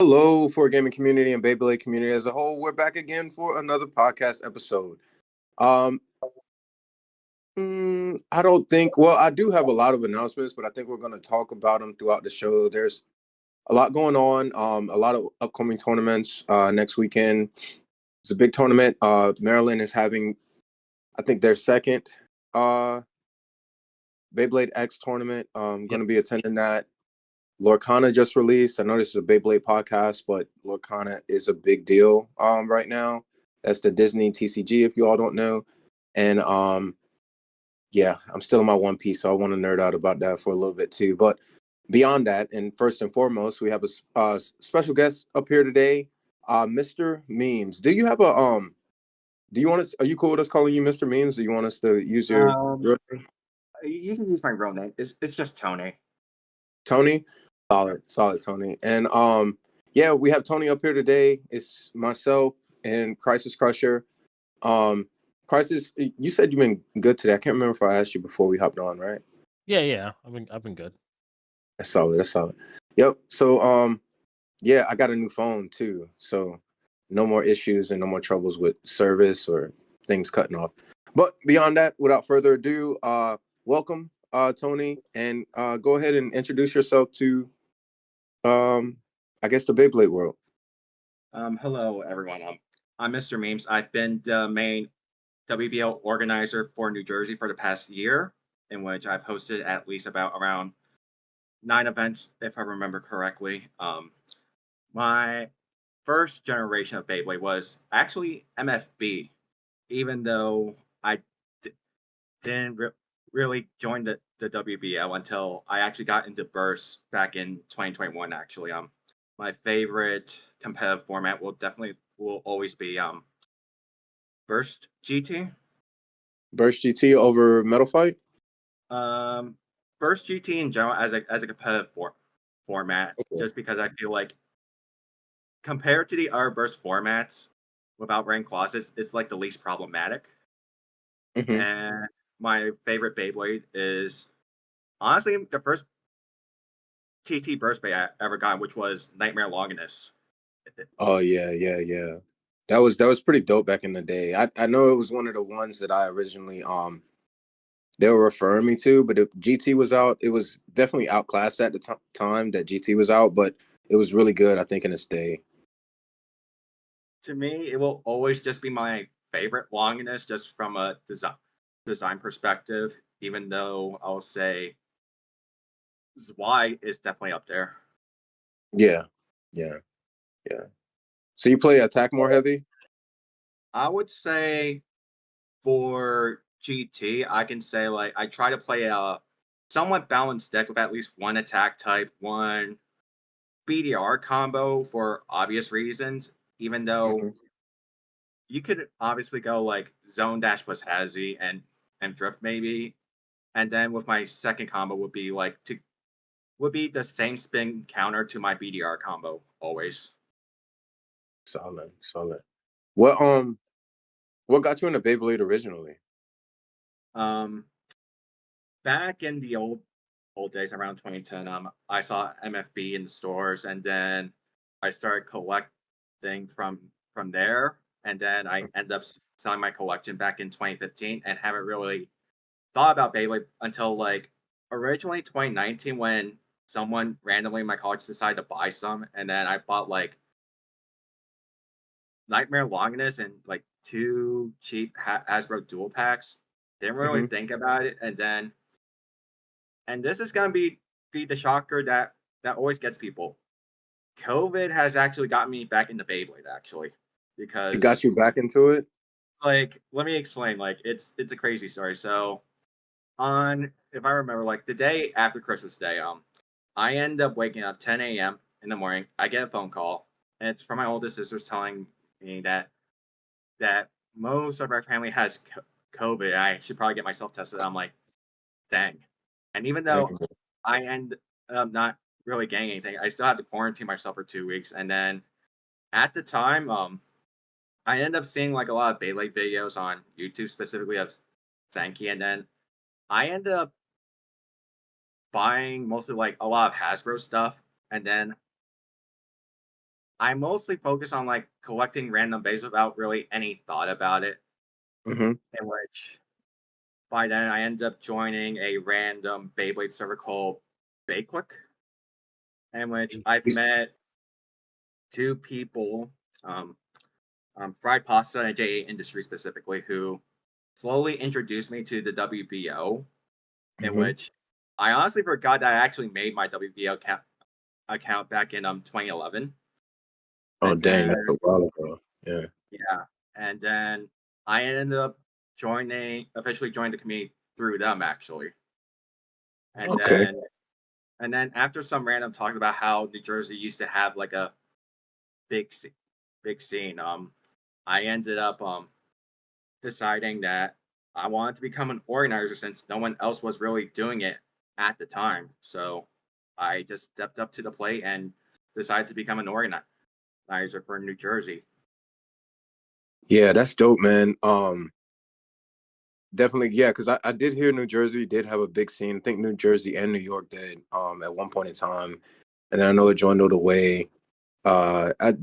Hello, for gaming community and Beyblade community as a whole. We're back again for another podcast episode. Um, I don't think. Well, I do have a lot of announcements, but I think we're going to talk about them throughout the show. There's a lot going on. A lot of upcoming tournaments. Next weekend, it's a big tournament. Maryland is having, I think, their second uh Beyblade X tournament. Going Yep. to be attending that. Lorcana just released. I know this is a Beyblade podcast, but Lorcana is a big deal right now. That's the Disney TCG, if you all don't know. And yeah, I'm still in my One Piece, so I want to nerd out about that for a little bit too. But beyond that, and first and foremost, we have a special guest up here today, Mr. Memes. Do you have a Do you want us? Are you cool with us calling you Mr. Memes? Do you want us to use your Um, real name? you can use my real name. It's just Tony. Tony? Solid Tony. And yeah, we have Tony up here today. It's myself and Crisis Crusher. Um Crisis, you said you've been good today. I can't remember if I asked you before we hopped on, right? Yeah. I've been good. That's solid. Yep. So yeah, I got a new phone too. So no more issues and no more troubles with service or things cutting off. But beyond that, without further ado, welcome Tony, and go ahead and introduce yourself to I guess the Beyblade world. Hello everyone. I'm Mr. Memes. I've been the main WBL organizer for New Jersey for the past year, in which I've hosted at least about around 9 events, if I remember correctly. My first generation of Beyblade was actually MFB, even though I d- didn't really join the WBL until I actually got into Burst back in 2021. Actually, my favorite competitive format will always be Burst GT. Burst GT over Metal Fight? Um, Burst GT in general as a competitive format, Okay. just because I feel like compared to the other Burst formats without ranked closets, it's like the least problematic. Hmm. And my favorite Beyblade is honestly the first TT Burst Bay I ever got, which was Nightmare Longinus. Oh yeah. That was pretty dope back in the day. I know it was one of the ones that I originally they were referring me to, but if GT was out, it was definitely outclassed at the time that GT was out, but it was really good, I think, in its day. To me, it will always just be my favorite Longinus, just from a design perspective. Even though I'll say Y is definitely up there. Yeah, yeah, yeah. So you play attack more heavy? I would say for GT, I can say like I try to play a somewhat balanced deck with at least one attack type, one BDR combo for obvious reasons. Even though Hmm. you could obviously go like Zone Dash plus Hazy and Drift maybe, and then with my second combo would be the same spin counter to my BDR combo always. Solid. What what got you into Beyblade originally? Um, Back in the old days around 2010, I saw MFB in the stores, and then I started collecting from there, and then I ended up selling my collection back in 2015, and haven't really thought about Beyblade until like originally 2019 when someone randomly in my college decided to buy some, and then I bought like Nightmare Longinus and like two cheap Hasbro dual packs. Didn't really Hmm. think about it, and this is gonna be the shocker that always gets people. COVID has actually got me back into Beyblade actually, It because got you back into it? like let me explain. Like it's a crazy story. So on if I remember, like the day after Christmas Day, I end up waking up 10 a.m. in the morning. I get a phone call, and it's from my oldest sister telling me that most of our family has COVID. I should probably get myself tested. I'm like, dang. And even though Dang. I end up not really getting anything, I still had to quarantine myself for 2 weeks. And then at the time, I ended up seeing like a lot of Beyblade videos on YouTube, specifically of Sankey, and then I ended up buying mostly like a lot of Hasbro stuff. And then I mostly focus on like collecting random bays without really any thought about it. Mm-hmm. In which by then I ended up joining a random Beyblade server called Bayclick, in which I've met two people, um, Fried Pasta and JA Industry specifically, who slowly introduced me to the WBO, in Mm-hmm. which I honestly forgot that I actually made my WBO account back in 2011. Oh, And dang, then that's a while ago. Yeah. yeah, and then I ended up officially joined the community through them actually. And Okay. Okay. then after some random talk about how New Jersey used to have like a big big scene, I ended up deciding that I wanted to become an organizer since no one else was really doing it at the time. So I just stepped up to the plate and decided to become an organizer for New Jersey. Yeah, that's dope, man. Definitely, yeah, because I did hear New Jersey did have a big scene. I think New Jersey and New York did at one point in time, and then I know it dwindled away. Uh, I,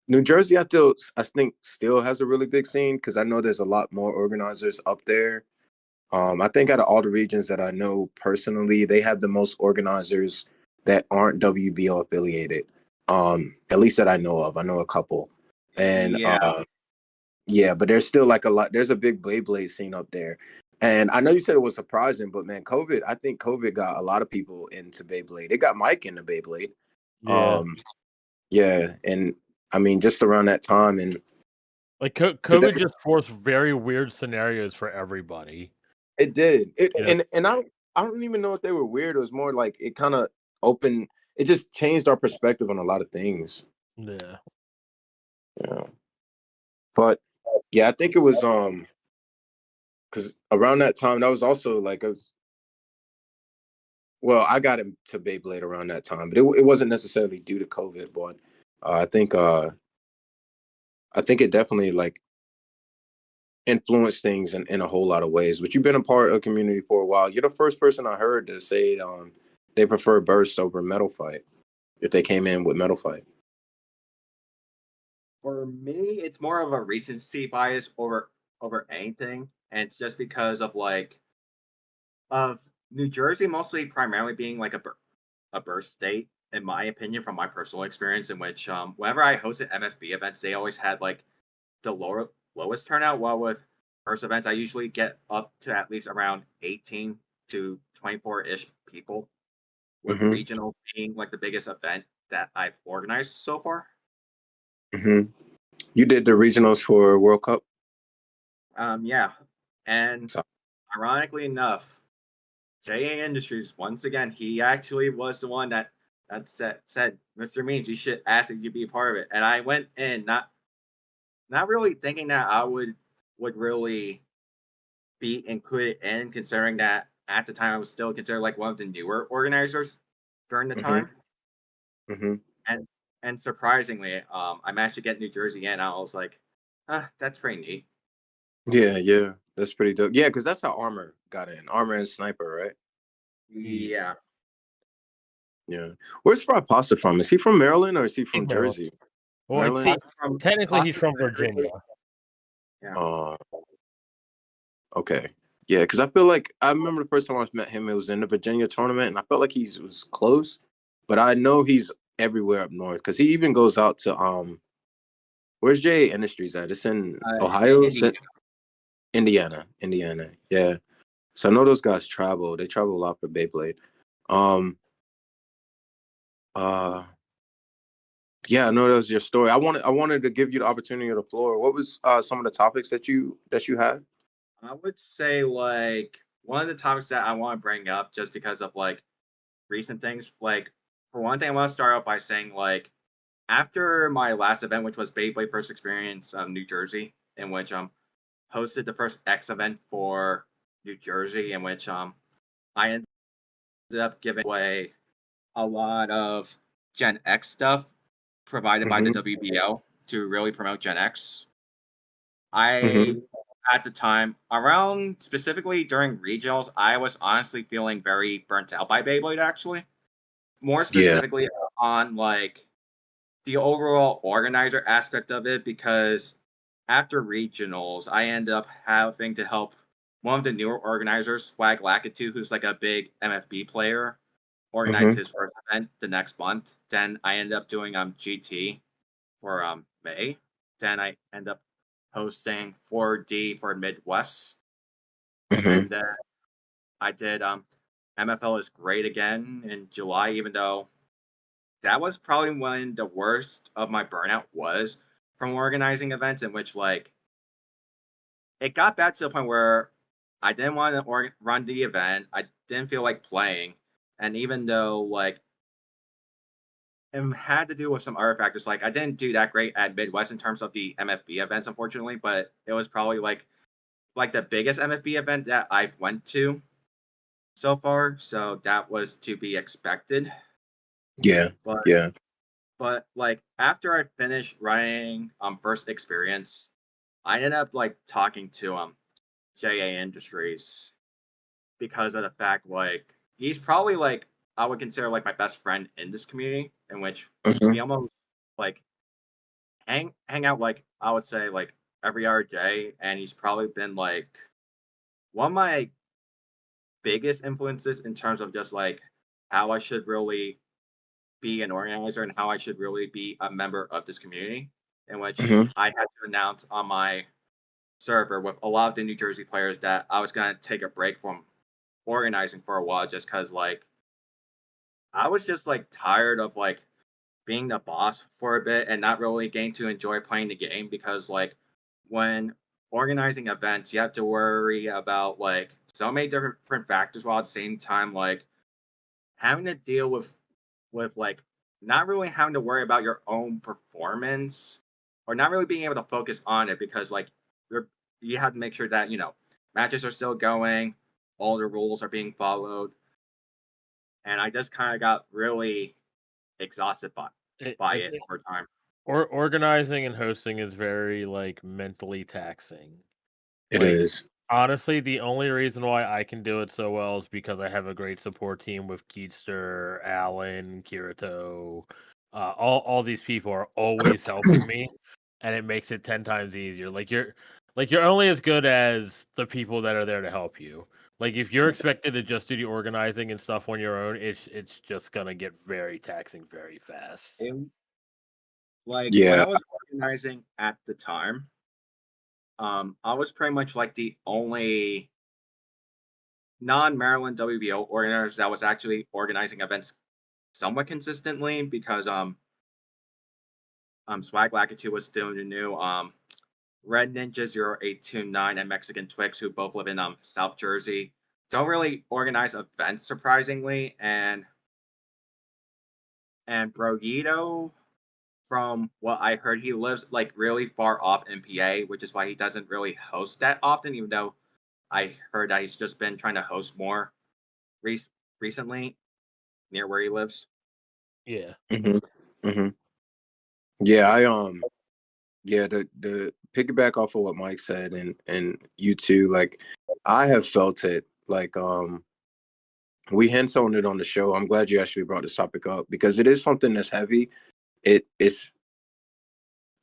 New Jersey, I think still has a really big scene because I know there's a lot more organizers up there. I think out of all the regions that I know personally, they have the most organizers that aren't WBO affiliated. At least that I know of. I know a couple, and Yeah, yeah, but there's still like a lot. There's a big Beyblade scene up there, and I know you said it was surprising, but man, COVID. I think COVID got a lot of people into Beyblade. It got Mike into Beyblade. Yeah. Um, yeah, and I mean, just around that time, and Like because COVID just forced very weird scenarios for everybody. it did it, Yeah. and I don't even know if they were weird. It was more like it kind of opened. It just changed our perspective on a lot of things. Yeah. Yeah, but yeah, I think it was because around that time that was also like it was. Well, I got into Beyblade around that time, but it wasn't necessarily due to COVID. But I think I think it definitely like influenced things in a whole lot of ways. But you've been a part of the community for a while. You're the first person I heard to say they prefer burst over metal fight if they came in with metal fight. for me, it's more of a recency bias over anything, and it's just because of like of New Jersey mostly primarily being like a birth state, in my opinion, from my personal experience, in which whenever I hosted MFB events, they always had like the lowest turnout. While with first events, I usually get up to at least around 18 to 24-ish people, with Hmm. regional being like the biggest event that I've organized so far. Hmm. You did the regionals for World Cup. Yeah, and So, ironically enough, JA Industries once again, he actually was the one that said, Mr. Means, you should ask if you be a part of it. And I went in not really thinking that I would really be included in, considering that at the time I was still considered like one of the newer organizers during the hmm. time. Hmm. And surprisingly, I managed to get New Jersey in. I was like, that's pretty neat. Yeah, yeah, that's pretty dope. Yeah, because that's how Armor got in. Armor and Sniper, right? Yeah. Yeah. Yeah. Where's Fried Pasta from? Is he from Maryland or is he He's from Maryland. Jersey? Well, Maryland. see, From technically he's possibly from Virginia. yeah. Uh, okay. Yeah, because I feel like I remember the first time I met him, it was in the Virginia tournament, and I felt like he was close, but I know he's everywhere up north because he even goes out to where's J Industries at? It's in Ohio, Indiana. Indiana, Indiana. Yeah. So I know those guys travel. They travel a lot for Beyblade. Um. Uh. Yeah, I know that was your story. I wanted to give you the opportunity of the floor. What was some of the topics that you had? I would say like one of the topics that I want to bring up just because of like recent things, like for one thing, I want to start out by saying like after my last event, which was Beyblade First Experience New Jersey, in which hosted the first X event for New Jersey, in which I ended up giving away a lot of Gen X stuff provided by the Mm-hmm. WBO to really promote Gen X. Mm-hmm. I at the time, around specifically during regionals, I was honestly feeling very burnt out by Beyblade actually. More Yeah. specifically on like the overall organizer aspect of it, because after regionals, I end up having to help one of the newer organizers, Swag Lakitu, who's like a big MFB player, organize Mm-hmm. his first event the next month. Then I end up doing GT for May. Then I end up hosting 4D for Midwest, Mm-hmm. and then I did MFL is great again in July, even though that was probably when the worst of my burnout was from organizing events, in which like it got bad to the point where I didn't want to run the event. I didn't feel like playing, and even though like it had to do with some other factors, like I didn't do that great at Midwest in terms of the MFB events, unfortunately. But it was probably like the biggest MFB event that I've went to so far, so that was to be expected. Yeah. But Yeah. like after I finished running first experience, I ended up like talking to JA Industries because of the fact like he's probably like I would consider like my best friend in this community, in which Mm-hmm. we almost like hang out like I would say like every other day, and he's probably been like one of my biggest influences in terms of just like how I should really be an organizer and how I should really be a member of this community, in which Mm-hmm. I had to announce on my server with a lot of the New Jersey players that I was gonna take a break from organizing for a while, just because like I was just like tired of like being the boss for a bit and not really getting to enjoy playing the game, because like when organizing events you have to worry about like so many different factors, while at the same time like having to deal with like not really having to worry about your own performance, or not really being able to focus on it, because like you have to make sure that matches are still going, all the rules are being followed, and I just kind of got really exhausted It, by it's it over time. organizing and hosting is very like mentally taxing. It Like is. honestly, the only reason why I can do it so well is because I have a great support team with Keatster, Alan, Kirito. All these people are always helping me, and it makes it 10 times easier. Like you're only as good as the people that are there to help you. Like if you're expected to just do the organizing and stuff on your own, it's just gonna get very taxing very fast. And like when Yeah. I was organizing at the time, I was pretty much like the only non-Maryland WBO organizer that was actually organizing events somewhat consistently, because Swag Lakitu was still new. Red Ninja 0829 and Mexican Twix, who both live in South Jersey, don't really organize events surprisingly, and Brogito, from what I heard, he lives like really far off in PA, which is why he doesn't really host that often, even though I heard that he's just been trying to host more re- recently near where he lives. Yeah. Mm-hmm. Mm-hmm. Yeah. Yeah, the piggyback off of what Mike said, and you too, like I have felt it. Like we hinted on it on the show. I'm glad you actually brought this topic up because it is something that's heavy. It's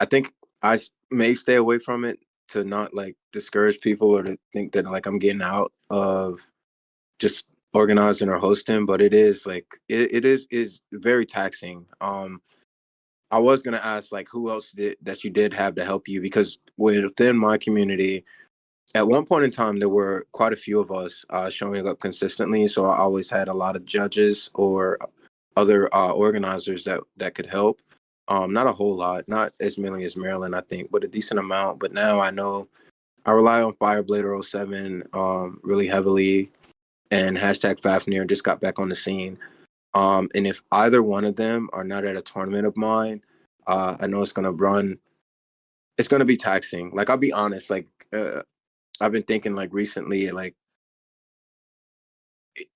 I think may stay away from it to not like discourage people or to think that like I'm getting out of just organizing or hosting, but it is like it is very taxing. I was gonna ask like who else did that you did have to help you, because within my community at one point in time there were quite a few of us showing up consistently, so I always had a lot of judges or other organizers that could help. Not a whole lot, not as many as Maryland I think, but a decent amount. But now I know I rely on Fireblader '07 really heavily, and hashtag Fafnir just got back on the scene. And if either one of them are not at a tournament of mine, I know it's gonna run. It's gonna be taxing. Like I'll be honest. Like I've been thinking like recently. Like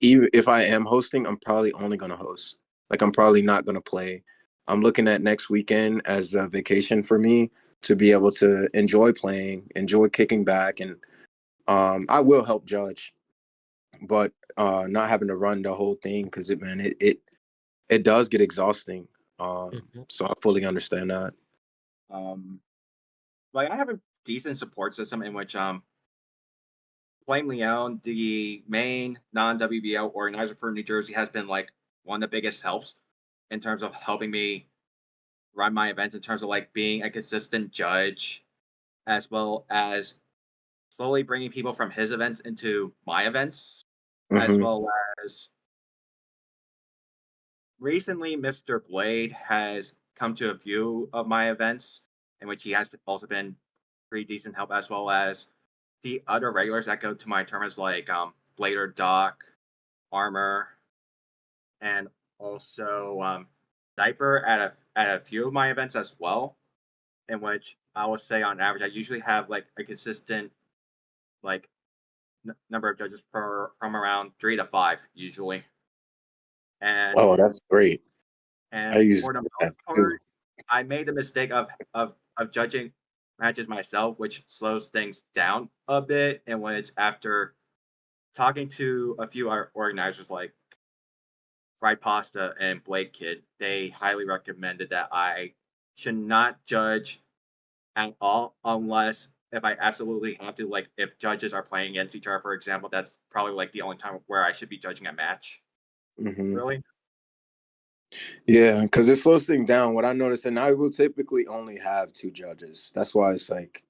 even if I am hosting, I'm probably only gonna host. Like I'm probably not gonna play. I'm looking at next weekend as a vacation for me to be able to enjoy playing, enjoy kicking back, and I will help judge, but not having to run the whole thing because it does get exhausting. So I fully understand that. Like I have a decent support system in which Flame Leone, the main non-WBO organizer for New Jersey, has been like one of the biggest helps in terms of helping me run my events, in terms of like being a consistent judge, as well as slowly bringing people from his events into my events, as Hmm. well as recently Mr. Blade has come to a few of my events, in which he has also been pretty decent help, as well as the other regulars that go to my tournaments, like Blader Doc, Armor, and also Diaper at a few of my events as well. In which I would say on average, I usually have like a consistent like number of judges for from around 3 to 5 usually. And Oh, that's great. I use for the most that too. part, I made the mistake of judging matches myself, which slows things down a bit. In which after talking to a few organizers like Fried Pasta and Blade Kid, they highly recommended that I should not judge at all unless if I absolutely have to. Like if judges are playing against each other, for example, that's probably like the only time where I should be judging a match. Hmm. Really? Yeah, because it slows things down. What I noticed, and I will typically only have two judges. That's why it's like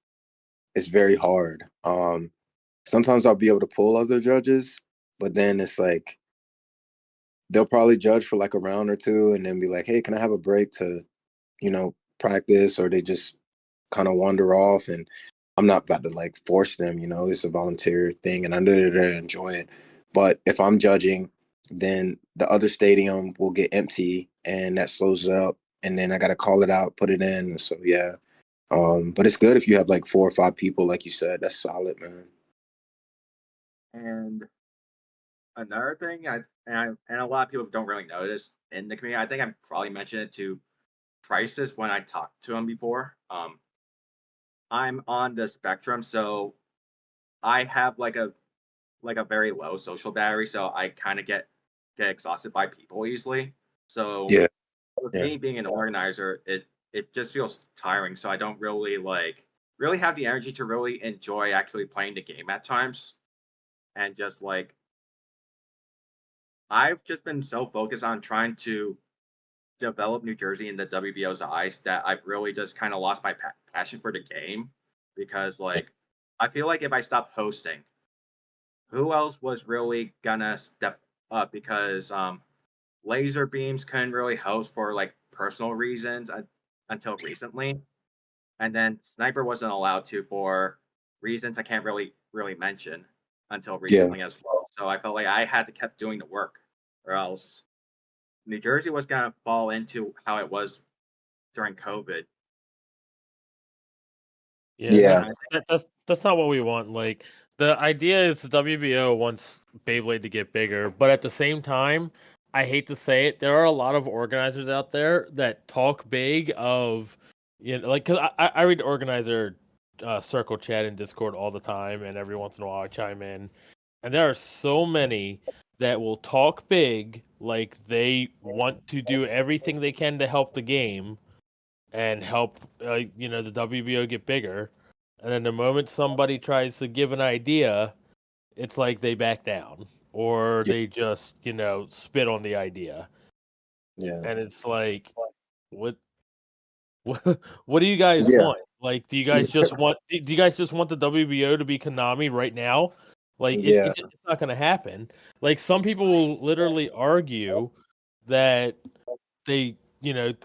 it's very hard. Sometimes I'll be able to pull other judges, but then it's like they'll probably judge for like a round or two and then be like, hey, can I have a break to, practice? Or they just kind of wander off. And I'm not about to like force them, it's a volunteer thing and I know they're to enjoy it. But if I'm judging, then the other stadium will get empty and that slows it up. And then I got to call it out, put it in. So, yeah. But it's good if you have like 4 or 5 people, like you said. That's solid, man. And another thing, and a lot of people don't really notice in the community. I think I probably mentioned it to Crisis when I talked to him before. I'm on the spectrum, so I have like a very low social battery, so I kind of get exhausted by people easily. So Yeah. with Yeah. me being an organizer, it just feels tiring. So I don't really have the energy to really enjoy actually playing the game at times, and just like I've just been so focused on trying to develop New Jersey in the WBO's eyes that I've really just kind of lost my passion for the game because like I feel like if I stopped hosting, who else was really gonna step up? Because Laser Beams couldn't really host for like personal reasons until recently, and then Sniper wasn't allowed to for reasons I can't really mention until Yeah. recently as well. So I felt like I had to keep doing the work, or else New Jersey was gonna fall into how it was during COVID. Yeah, And Yeah. I that's not what we want. Like the idea is the WBO wants Beyblade to get bigger, but at the same time, I hate to say it, there are a lot of organizers out there that talk big of, like because I read organizer circle chat in Discord all the time, and every once in a while I chime in, and there are so many that will talk big, like they want to do everything they can to help the game and help the WBO get bigger. And then the moment somebody tries to give an idea, it's like they back down or Yeah. they just spit on the idea. Yeah. And it's like, what what do you guys Yeah. want? Like, do you guys just want the WBO to be Konami right now? Like, Yeah. it's not going to happen. Like, some people will literally argue that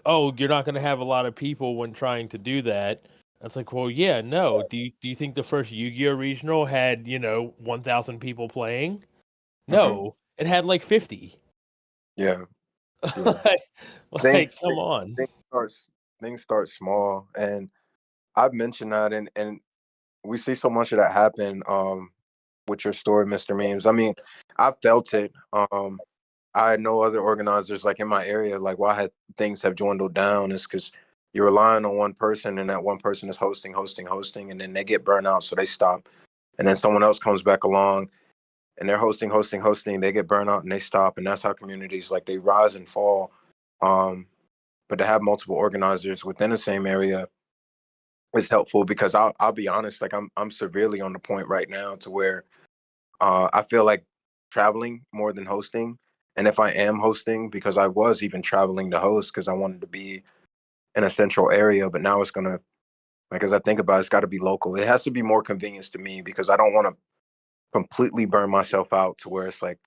oh, you're not going to have a lot of people when trying to do that. It's like, well, yeah, no. Do you think the first Yu-Gi-Oh regional had 1,000 people playing? Hmm. No, it had like 50. Yeah. Yeah. like, Things, come on. things start things start small, and I've mentioned that, and we see so much of that happen. With your story, Mr. Memes. I mean, I felt it. I know other organizers like in my area, like why things have dwindled down is because you're relying on one person, and that one person is hosting, and then they get burnt out, so they stop, and then someone else comes back along, and they're hosting, they get burnt out, and they stop, and that's how communities like they rise and fall. Um, but to have multiple organizers within the same area is helpful because I'll be honest, like I'm severely on the point right now to where I feel like traveling more than hosting. And if I am hosting, because I was even traveling to host because I wanted to be in a central area, but now it's gonna, like, as I think about it, it's got to be local. It has to be more convenience to me because I don't want to completely burn myself out to where it's like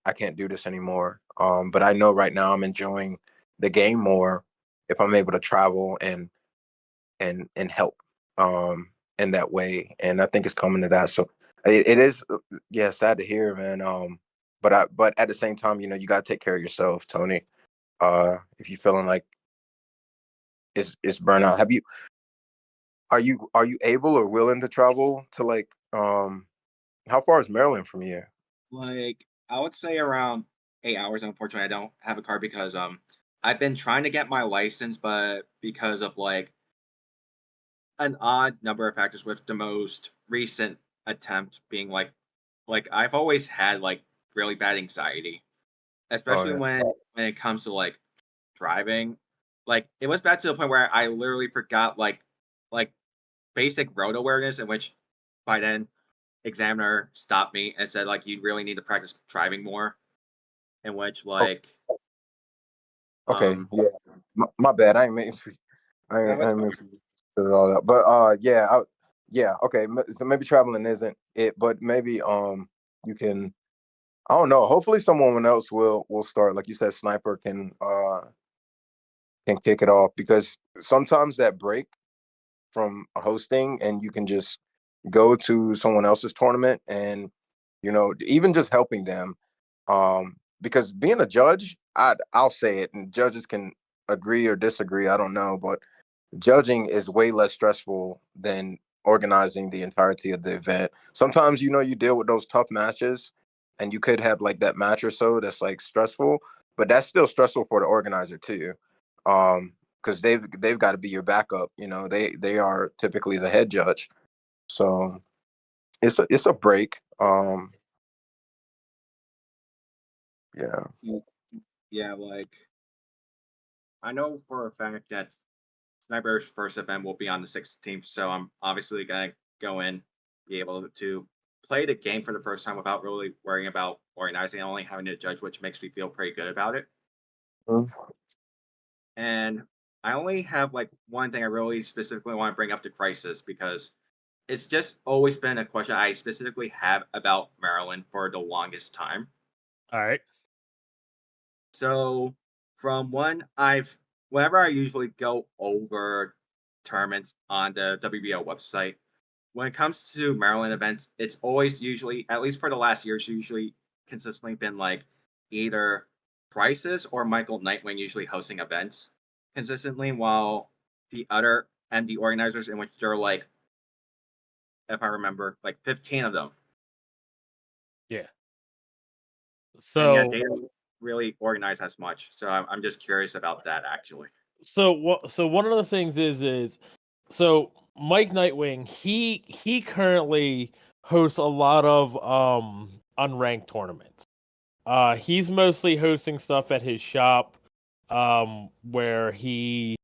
I can't do this anymore. But I know right now I'm enjoying the game more if I'm able to travel and help in that way. And I think it's coming to that. So it is, yeah, sad to hear, man. But at the same time, you know, you got to take care of yourself, Tony. If you're feeling like it's burnout, are you able or willing to travel to like how far is Maryland from here? Like, I would say around 8 hours. Unfortunately, I don't have a car because I've been trying to get my license, but because of like an odd number of factors, with the most recent attempt being like I've always had like really bad anxiety, Oh especially yeah. when it comes to like driving. Like it was bad to the point where I literally forgot like basic road awareness, in which by then examiner stopped me and said like you really need to practice driving more. In which Oh, like okay. um Yeah. My bad. I ain't mean to. I it's ain't fine. mean to put it all up. But yeah. Yeah. Okay. So maybe traveling isn't it, but maybe you can. I don't know. Hopefully, someone else will start. Like you said, Sniper can kick it off because sometimes that break from hosting and you can just go to someone else's tournament and even just helping them because being a judge, I'll say it, and judges can agree or disagree, I don't know, but judging is way less stressful than organizing the entirety of the event. Sometimes you deal with those tough matches and you could have like that match or so that's like stressful, but that's still stressful for the organizer too. Because they've got to be your backup. They are typically the head judge. So it's a break. Yeah. Yeah, like I know for a fact that Sniper's first event will be on the 16th, so I'm obviously gonna go in, be able to play the game for the first time without really worrying about organizing and only having to judge, which makes me feel pretty good about it. Mhm. And I only have like one thing I really specifically want to bring up to Crisis because it's just always been a question I specifically have about Maryland for the longest time. All right. So from whenever I usually go over tournaments on the WBO website, when it comes to Maryland events, it's always usually, at least for the last year, it's usually consistently been like either Prices or Michael Nightwing usually hosting events consistently, while the organizers, in which there are like, if I remember, like 15 of them. Yeah. And yet So they don't really organize as much. So I'm just curious about that actually. so one of the things is so Mike Nightwing, he currently hosts a lot of unranked tournaments. He's mostly hosting stuff at his shop, where he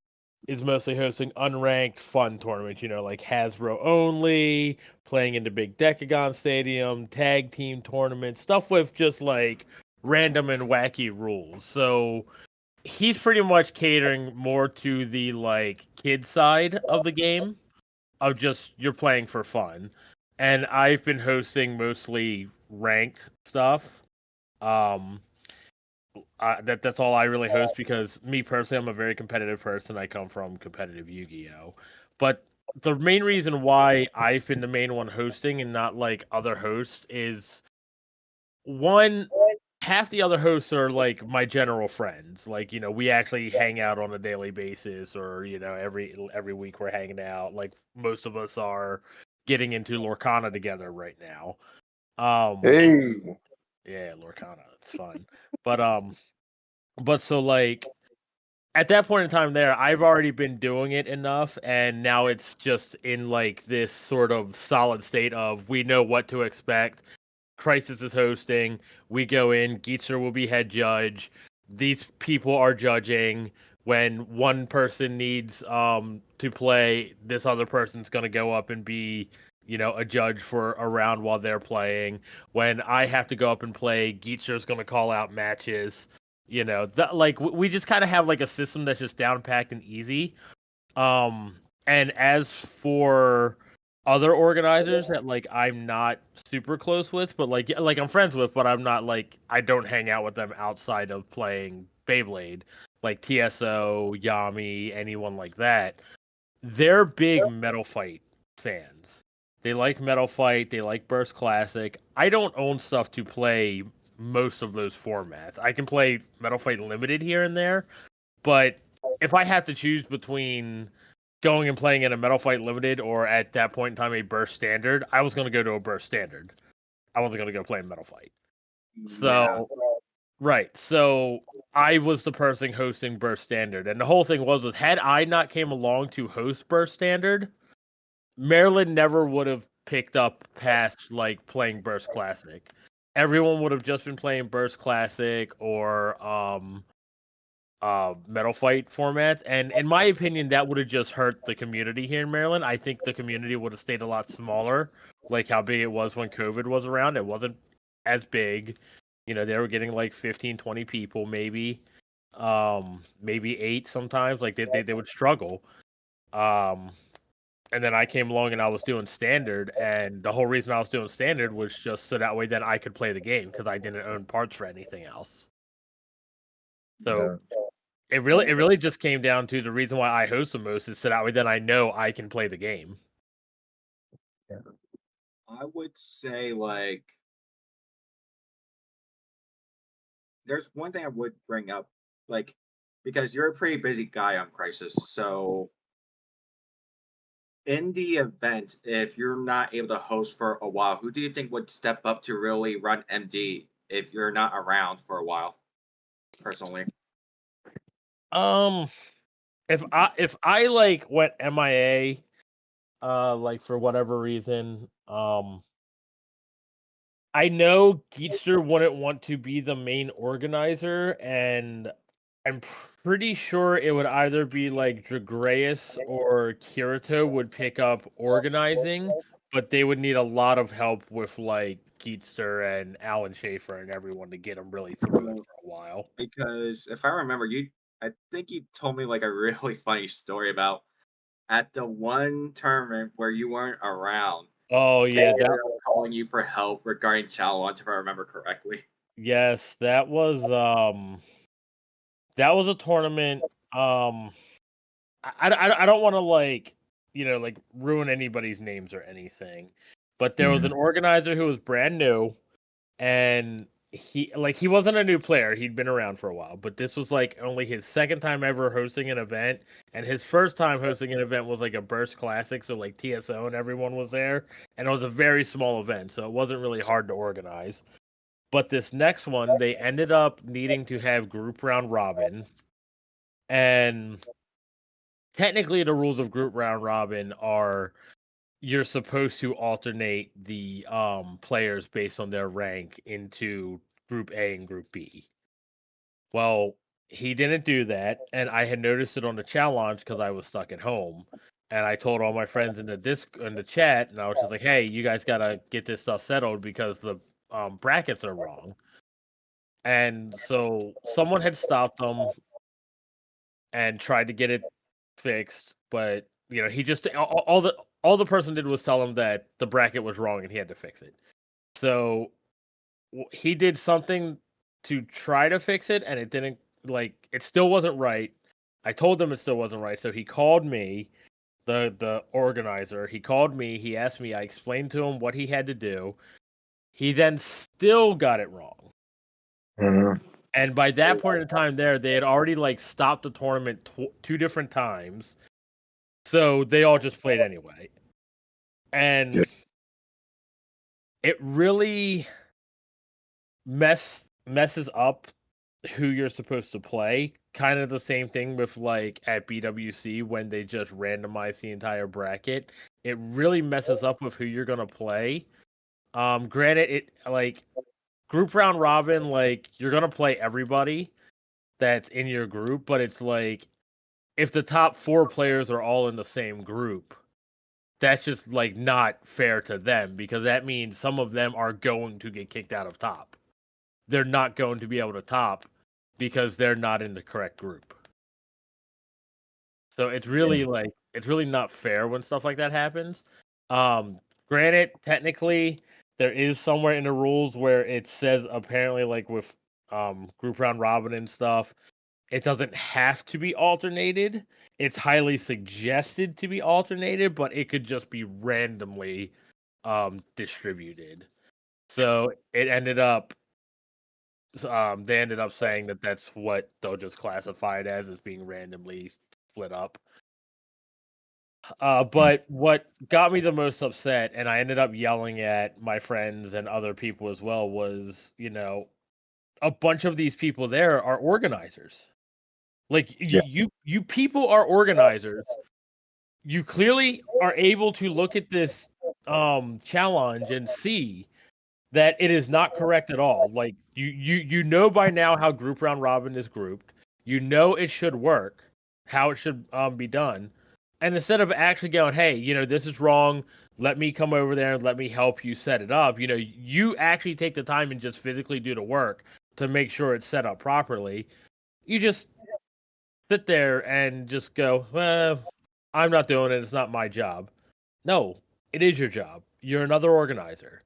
is mostly hosting unranked fun tournaments, like Hasbro only, playing in the big Decagon Stadium, tag team tournaments, stuff with just like random and wacky rules. So he's pretty much catering more to the like kid side of the game of just you're playing for fun. And I've been hosting mostly ranked stuff. Um, that's all I really host because me personally, I'm a very competitive person. I come from competitive Yu-Gi-Oh. But the main reason why I've been the main one hosting and not like other hosts is one, half the other hosts are like my general friends. Like, we actually hang out on a daily basis or, every week we're hanging out. Like most of us are getting into Lorcana together right now. Um Hey. yeah, Lorcana, it's fun. But so like at that point in time there, I've already been doing it enough and now it's just in like this sort of solid state of we know what to expect. Crisis is hosting. We go in. Geetzer will be head judge. These people are judging. when one person needs to play, this other person's going to go up and be, a judge for a round while they're playing. When I have to go up and play, Geetser's going to call out matches. We just kind of have like a system that's just down packed and easy. And as for other organizers that like I'm not super close with, but like I'm friends with, but I'm not like I don't hang out with them outside of playing Beyblade, like TSO, Yami, anyone like that. They're big Metal Fight fans. They like Metal Fight, they like Burst Classic. I don't own stuff to play most of those formats. I can play Metal Fight Limited here and there, but if I have to choose between going and playing in a Metal Fight Limited or at that point in time a Burst Standard, I was going to go to a Burst Standard. I wasn't going to go play a Metal Fight. Yeah. So, right. So I was the person hosting Burst Standard, and the whole thing was had I not came along to host Burst Standard, Maryland never would have picked up past like playing Burst Classic. Everyone would have just been playing Burst Classic or Metal Fight formats, and in my opinion, that would have just hurt the community here in Maryland. I think the community would have stayed a lot smaller, like how big it was when COVID was around. It wasn't as big. They were getting like 15, 20 people, maybe, maybe 8 sometimes. Like they would struggle. And then I came along and I was doing standard, and the whole reason I was doing standard was just so that way then I could play the game because I didn't own parts for anything else. So it really just came down to the reason why I host the most is so that way then I know I can play the game. I would say like there's one thing I would bring up, like because you're a pretty busy guy on Crisis, so in the event if you're not able to host for a while, who do you think would step up to really run MD if you're not around for a while? Personally, Um, if I like went MIA, like for whatever reason, I know Geetster wouldn't want to be the main organizer, and I'm pretty sure it would either be like Dragreus or Kirito would pick up organizing, but they would need a lot of help with like Geetster and Alan Schaefer and everyone to get them really through it for a while. because if I remember, I think you told me like a really funny story about at the one tournament where you weren't around. Oh They yeah, ended up calling you for help regarding challenge, if I remember correctly. yes, that was a tournament. I don't want to like like ruin anybody's names or anything, but there was an organizer who was brand new, and he wasn't a new player. He'd been around for a while, but this was like only his second time ever hosting an event, and his first time hosting an event was like a Burst Classic, so like TSO and everyone was there, and it was a very small event, so it wasn't really hard to organize. But this next one, they ended up needing to have group round robin, and technically the rules of group round robin are you're supposed to alternate the players based on their rank into group A and group B. Well, he didn't do that, and I had noticed it on the challenge because I was stuck at home. And I told all my friends in the chat, and I was just like, "Hey, you guys gotta get this stuff settled because the brackets are wrong." And so someone had stopped them and tried to get it fixed, but he just all the person did was tell him that the bracket was wrong and he had to fix it. So he did something to try to fix it, and it didn't it still wasn't right. I told him it still wasn't right, so he called me, the organizer. He called me. He asked me. I explained to him what he had to do. He then still got it wrong. Mm-hmm. And by that point in time, they had already stopped the tournament 2 different times, so they all just played anyway. And it really messes up who you're supposed to play. Kind of the same thing with at BWC when they just randomize the entire bracket. It really messes up with who you're gonna play. Granted, it group round robin, you're gonna play everybody, that's in your group, but it's like if the top 4 players are all in the same group, that's just like not fair to them because that means some of them are going to get kicked out of top. They're not going to be able to top because they're not in the correct group. So it's really it's really not fair when stuff like that happens. Granted, technically there is somewhere in the rules where it says apparently like with group round robin and stuff, it doesn't have to be alternated. It's highly suggested to be alternated, but it could just be randomly distributed. So it ended up they ended up saying that that's what they'll just classify it as being randomly split up. But what got me the most upset, and I ended up yelling at my friends and other people as well, was, a bunch of these people there are organizers. Like Yeah. you people are organizers. You clearly are able to look at this challenge and see that it is not correct at all. Like you know by now how group round robin is grouped. You know it should work, how it should be done. And instead of actually going, hey, this is wrong, let me come over there and let me help you set it up, you actually take the time and just physically do the work to make sure it's set up properly. You just sit there and just go, well, I'm not doing it, it's not my job. No, it is your job. You're another organizer.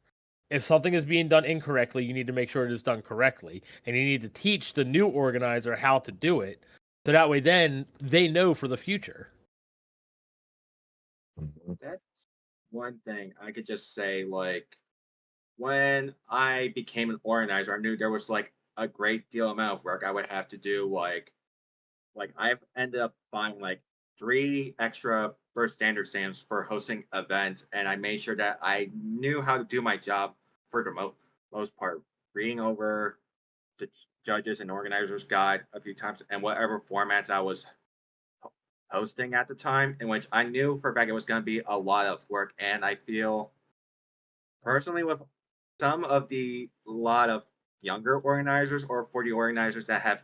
If something is being done incorrectly, you need to make sure it is done correctly. And you need to teach the new organizer how to do it. So that way then they know for the future. That's one thing I could just say. Like, when I became an organizer, I knew there was like a great deal amount of work I would have to do. Like I've ended up buying like 3 extra first standard stamps for hosting events, and I made sure that I knew how to do my job for the most part, reading over the judges and organizers guide a few times and whatever formats I was hosting at the time, in which I knew for a fact it was going to be a lot of work. And I feel personally with some of the lot of younger organizers or for the organizers that have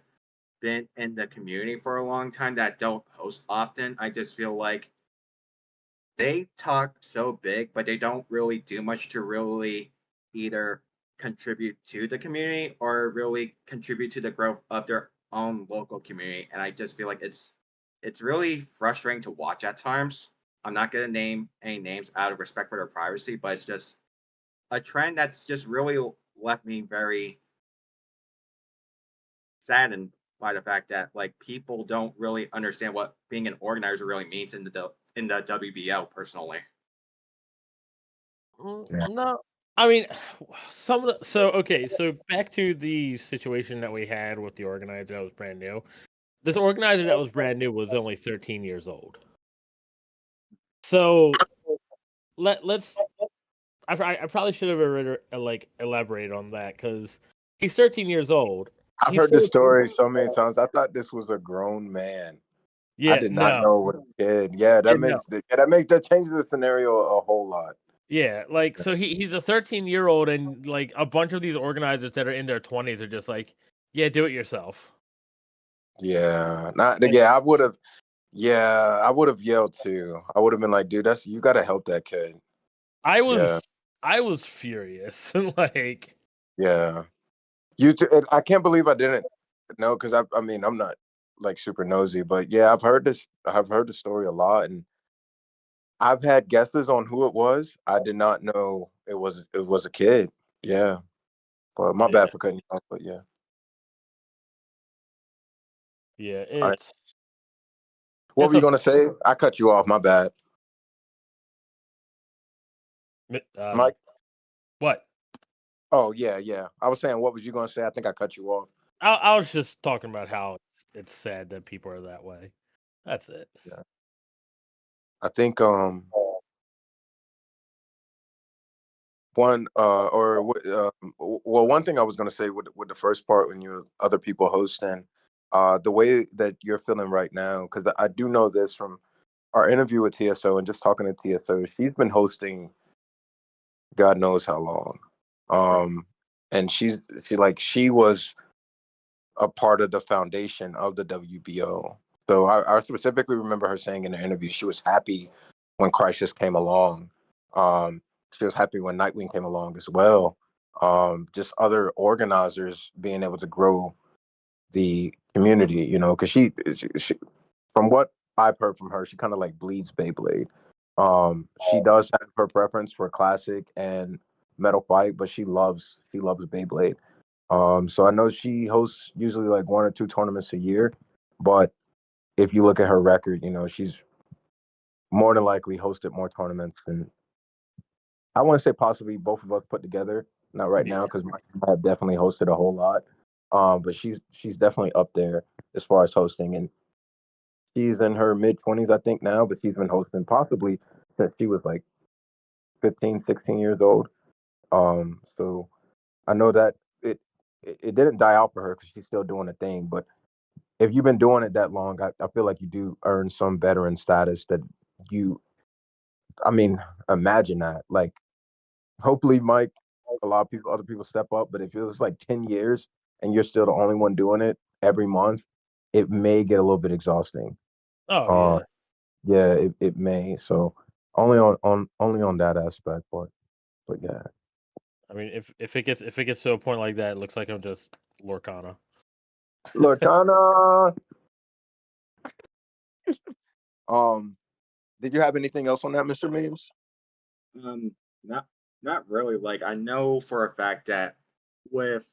been in the community for a long time that don't host often, I just feel like they talk so big, but they don't really do much to really either contribute to the community or really contribute to the growth of their own local community. And I just feel like it's really frustrating to watch at times. I'm not gonna name any names out of respect for their privacy, but it's just a trend that's just really left me very saddened by the fact that like people don't really understand what being an organizer really means in the WBO personally. Yeah. No, I mean, so back to the situation that we had with the organizer that was brand new. This organizer that was brand new was only 13 years old. So let's I probably should have elaborated on that because he's 13 years old. I've He's heard this still story so many times. I thought this was a grown man. I yeah did not no know it was a kid. Yeah, yeah no that changes the scenario a whole lot. yeah like so he's a 13-year-old and like a bunch of these organizers that are in their 20s are just like yeah do it yourself. Yeah, not And yeah. I would have. Yeah, I would have yelled too. I would have been like, "Dude, you got to help that kid." I Yeah, was I was furious like yeah. You. I can't believe I didn't know because I mean, I'm not like super nosy, but yeah, I've heard this. I've heard the story a lot, and I've had guesses on who it was. I did not know it was a kid. Yeah, but my yeah bad for cutting you off. But yeah, yeah I, it's what it's were you a gonna say? I cut you off. My bad, Mike. what Oh yeah, yeah. I was saying, what was you gonna say? I think I cut you off. I was just talking about how it's sad that people are that way. That's it. Yeah. I think one well, one thing I was gonna say with the first part when you other people hosting, the way that you're feeling right now, because I do know this from our interview with TSO and just talking to TSO. She's been hosting God knows how long, Right. and she was a part of the foundation of the WBO. So I specifically remember her saying in the interview she was happy when Crisis came along. She was happy when Nightwing came along as well. Just other organizers being able to grow the community, because she, from what I've heard from her, she kind of like bleeds Beyblade. She does have her preference for classic and metal fight, but she loves Beyblade. So I know she hosts usually like one or two tournaments a year, but if you look at her record, she's more than likely hosted more tournaments than I want to say possibly both of us put together. Not right now Yeah. because I have definitely hosted a whole lot. But she's definitely up there as far as hosting, and she's in her mid 20s, I think now, but she's been hosting possibly since she was like 15, 16 years old. So I know that it didn't die out for her because she's still doing a thing, but if you've been doing it that long, I feel like you do earn some veteran status that you, I mean, imagine that. Like, hopefully, Mike, a lot of people, other people step up, but if it was like 10 years and you're still the only one doing it every month, it may get a little bit exhausting. Oh Uh, yeah. yeah, it may. So only on that aspect, but yeah. I mean, if it gets to a point like that, it looks like I'm just Lorcana. Look, Anna. Um, did you have anything else on that, Mr. Memes? Um, not not really. Like I know for a fact that with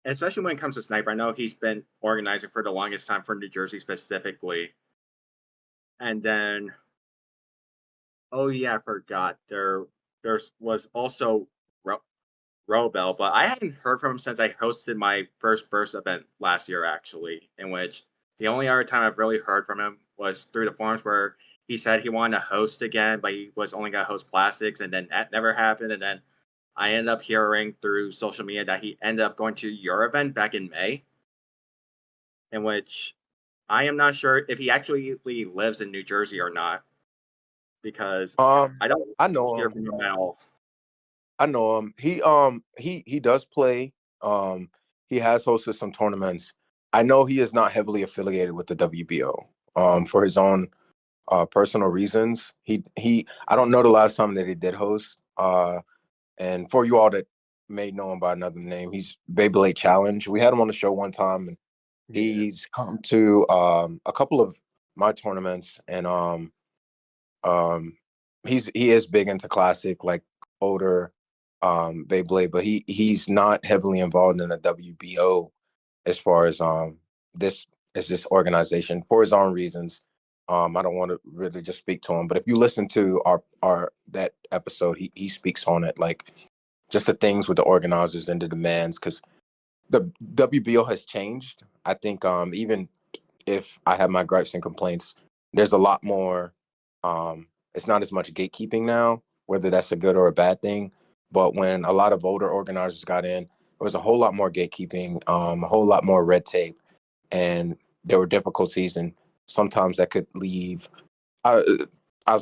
especially when it comes to Sniper, I know he's been organizing for the longest time for New Jersey specifically. And then oh yeah, I forgot. There was also Robel, but I hadn't heard from him since I hosted my first burst event last year, actually, in which the only other time I've really heard from him was through the forums where he said he wanted to host again, but he was only going to host plastics, and then that never happened. And then I ended up hearing through social media that he ended up going to your event back in May, in which I am not sure if he actually lives in New Jersey or not, because I don't I know hear him. from him at all. I know him. He does play. He has hosted some tournaments. I know he is not heavily affiliated with the WBO. For his own personal reasons. He I don't know the last time that he did host. And for you all that may know him by another name, he's Beyblade Challenge. We had him on the show one time, and Yeah. he's come to a couple of my tournaments, and um, he is big into classic, like older Beyblade, but he's not heavily involved in the WBO as far as this organization for his own reasons. I don't want to really just speak to him, but if you listen to our that episode, he speaks on it, like just the things with the organizers and the demands, because the WBO has changed. I think even if I have my gripes and complaints, there's a lot more. It's not as much gatekeeping now, whether that's a good or a bad thing. But when a lot of older organizers got in, there was a whole lot more gatekeeping, a whole lot more red tape, and there were difficulties, and sometimes that could leave. I, I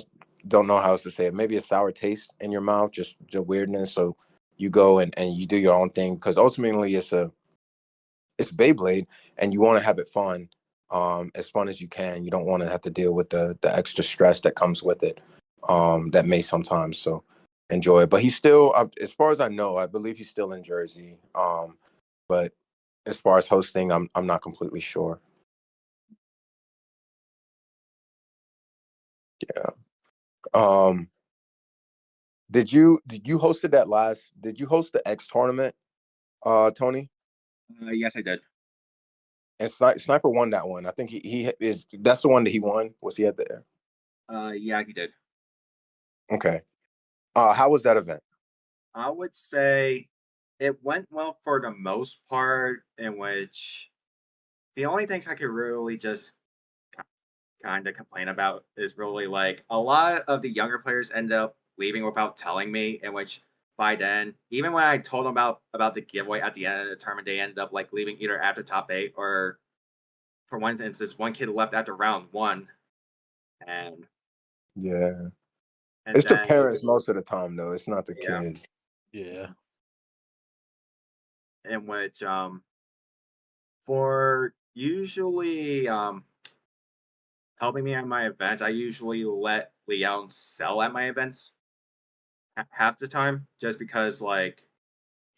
don't know how else to say it. Maybe a sour taste in your mouth, just the weirdness. So you go and you do your own thing because ultimately it's Beyblade, and you want to have it as fun as you can. You don't want to have to deal with the extra stress that comes with it. That may sometimes so enjoy it. But he's still, as far as I know, I believe he's still in Jersey. But as far as hosting, I'm not completely sure. Yeah. Um, did you hosted that last? Did you host the X tournament, Tony? Yes, I did. And Sniper won that one. I think he is. That's the one that he won. Was he at there? Yeah, he did. Okay. How was that event? I would say it went well for the most part, in which the only things I could really just kind of complain about is really like a lot of the younger players end up leaving without telling me, in which by then, even when I told them about the giveaway at the end of the tournament, they ended up like leaving either after top eight or for one instance, one kid left after round one, and Yeah. and It's the then parents most of the time though. It's not the yeah, kids. Yeah. in which For usually helping me at my events, I usually let Leon sell at my events half the time, just because like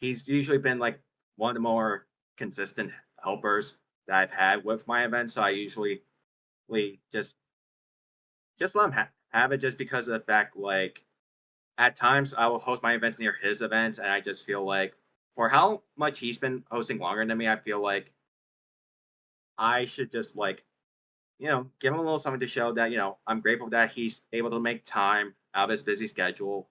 he's usually been like one of the more consistent helpers that I've had with my events. So I usually just let him have it, just because of the fact like at times I will host my events near his events, and I just feel like for how much he's been hosting longer than me, I feel like I should just like give him a little something to show that I'm grateful that he's able to make time out of his busy schedule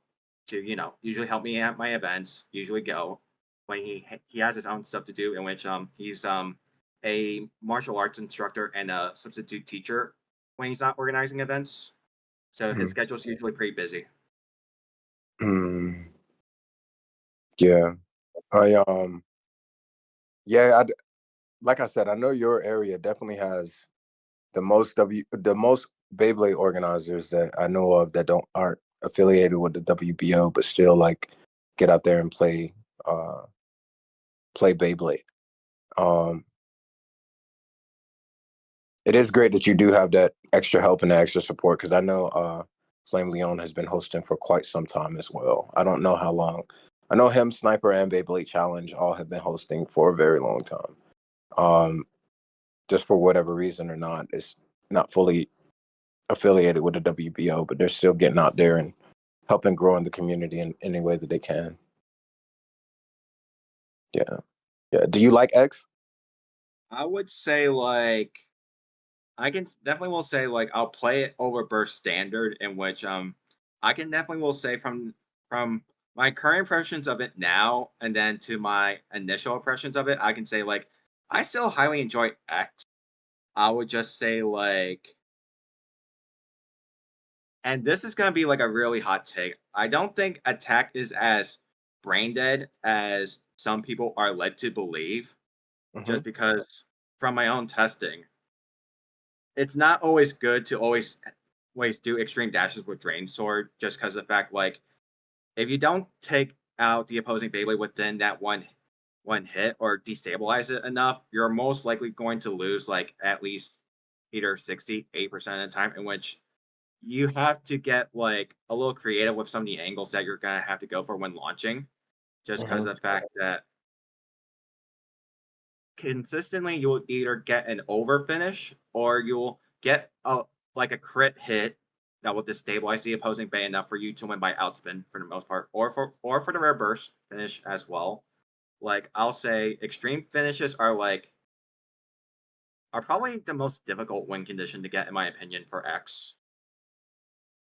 to usually help me at my events. Usually go when he has his own stuff to do, in which he's a martial arts instructor and a substitute teacher when he's not organizing events. So his Mhm. schedule's usually pretty busy. Mm, yeah. I yeah, like I said, I know your area definitely has the most Beyblade organizers that I know of that aren't affiliated with the WBO, but still like get out there and uh play Beyblade. Um, it is great that you do have that extra help and that extra support, because I know Flame Leon has been hosting for quite some time as well. I don't know how long. I know him, Sniper, and Beyblade Challenge all have been hosting for a very long time. Um, just for whatever reason or not, it's not fully affiliated with the WBO, but they're still getting out there and helping grow in the community in any way that they can. Yeah. Yeah. Do you like X? I would say like I can definitely will say like I'll play it over burst standard, in which I can definitely will say from my current impressions of it now and then to my initial impressions of it, I can say like I still highly enjoy X. I would just say like, and this is gonna be like a really hot take. I don't think Attack is as brain dead as some people are led to believe, Mm-hmm. just because from my own testing, it's not always good to always do extreme dashes with Drain Sword, just because of the fact like if you don't take out the opposing Beyblade within that one hit or destabilize it enough, you're most likely going to lose like at least either 68% of the time, in which you have to get like a little creative with some of the angles that you're gonna have to go for when launching, just because Mm-hmm. of the fact that consistently you'll either get an over finish or you'll get a crit hit that will destabilize the opposing bay enough for you to win by outspin for the most part, or for the rare burst finish as well. Like I'll say extreme finishes are probably the most difficult win condition to get in my opinion for X.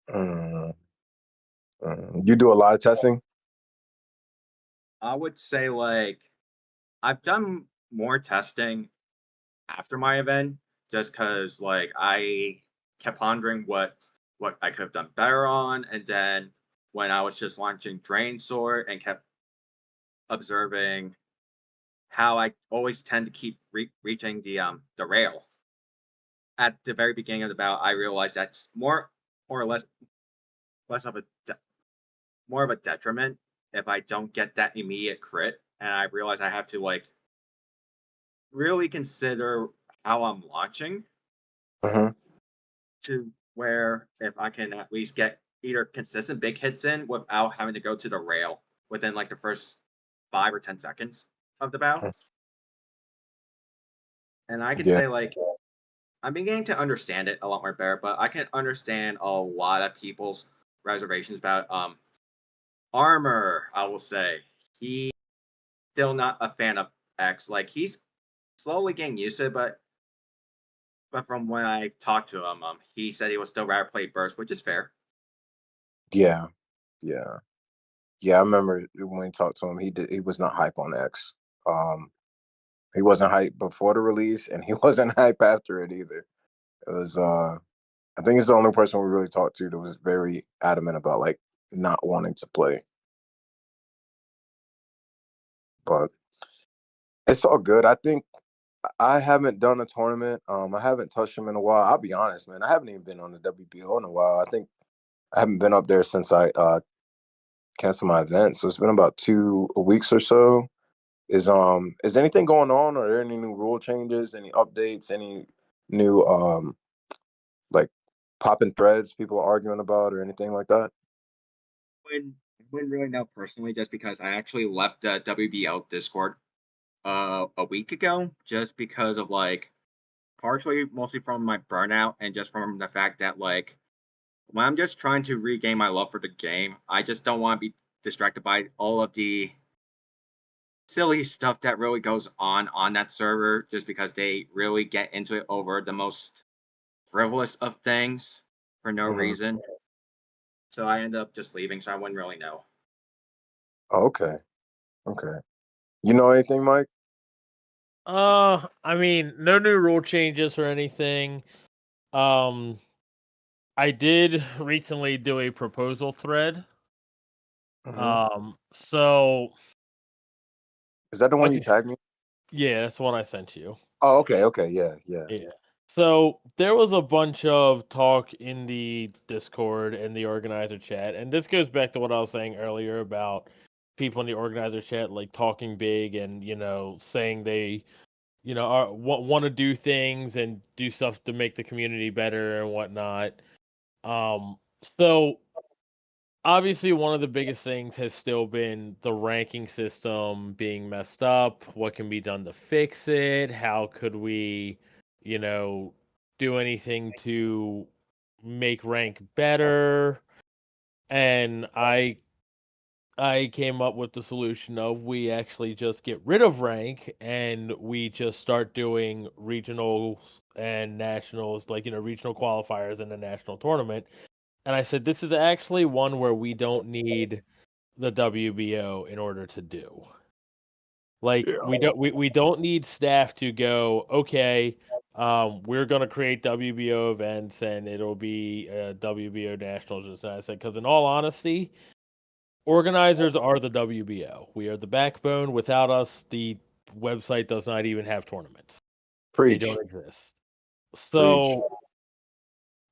Mm-hmm. You do a lot of testing? I would say like I've done more testing after my event, just because like I kept pondering what I could have done better on, and then when I was just launching Drain Sword and kept observing how I always tend to keep reaching the rail at the very beginning of the bout, I realized that's more or less of a more of a detriment if I don't get that immediate crit, and I realized I have to like really consider how I'm launching Mm-hmm. to where if I can at least get either consistent big hits in without having to go to the rail within like the first 5 or 10 seconds of the bout. And I can Yeah. say like I'm beginning to understand it a lot more better, but I can understand a lot of people's reservations about armor. I will say he's still not a fan of X. Like he's slowly getting used to it, but from when I talked to him, he said he would still rather play burst, which is fair. Yeah. Yeah. Yeah. I remember when we talked to him, he was not hype on X. Um, he wasn't hype before the release, and he wasn't hype after it either. It was I think it's the only person we really talked to that was very adamant about like not wanting to play. But it's all good. I think I haven't done a tournament. I haven't touched them in a while. I'll be honest, man. I haven't even been on the WBO in a while. I think I haven't been up there since I canceled my event. So it's been about 2 weeks or so. Is anything going on? Are there any new rule changes, any updates, any new like popping threads people are arguing about or anything like that? I wouldn't really know personally, just because I actually left WBL Discord a week ago, just because of like partially mostly from my burnout and just from the fact that like when I'm just trying to regain my love for the game, I just don't want to be distracted by all of the silly stuff that really goes on that server, just because they really get into it over the most frivolous of things for no Hmm. reason. So I end up just leaving, so I wouldn't really know. Oh, okay, okay. You know anything, Mike? I mean, no new rule changes or anything. Um, I did recently do a proposal thread. Hmm. So Is that the one you okay, tagged me? yeah, that's the one I sent you. Oh, okay, okay, yeah, yeah. Yeah. So there was a bunch of talk in the Discord and the organizer chat, and this goes back to what I was saying earlier about people in the organizer chat like talking big and saying they want to do things and do stuff to make the community better and whatnot. Um, so obviously one of the biggest things has still been the ranking system being messed up. What can be done to fix it? How could we, you know, do anything to make rank better? And I came up with the solution of we actually just get rid of rank and we just start doing regionals and nationals, like regional qualifiers in the national tournament. And I said this is actually one where we don't need the WBO in order to do. Like Yeah. we don't need staff to go, okay, we're gonna create WBO events and it'll be WBO nationals. And I said, because in all honesty, organizers are the WBO. We are the backbone. Without us, the website does not even have tournaments. They Preach, don't exist. preach.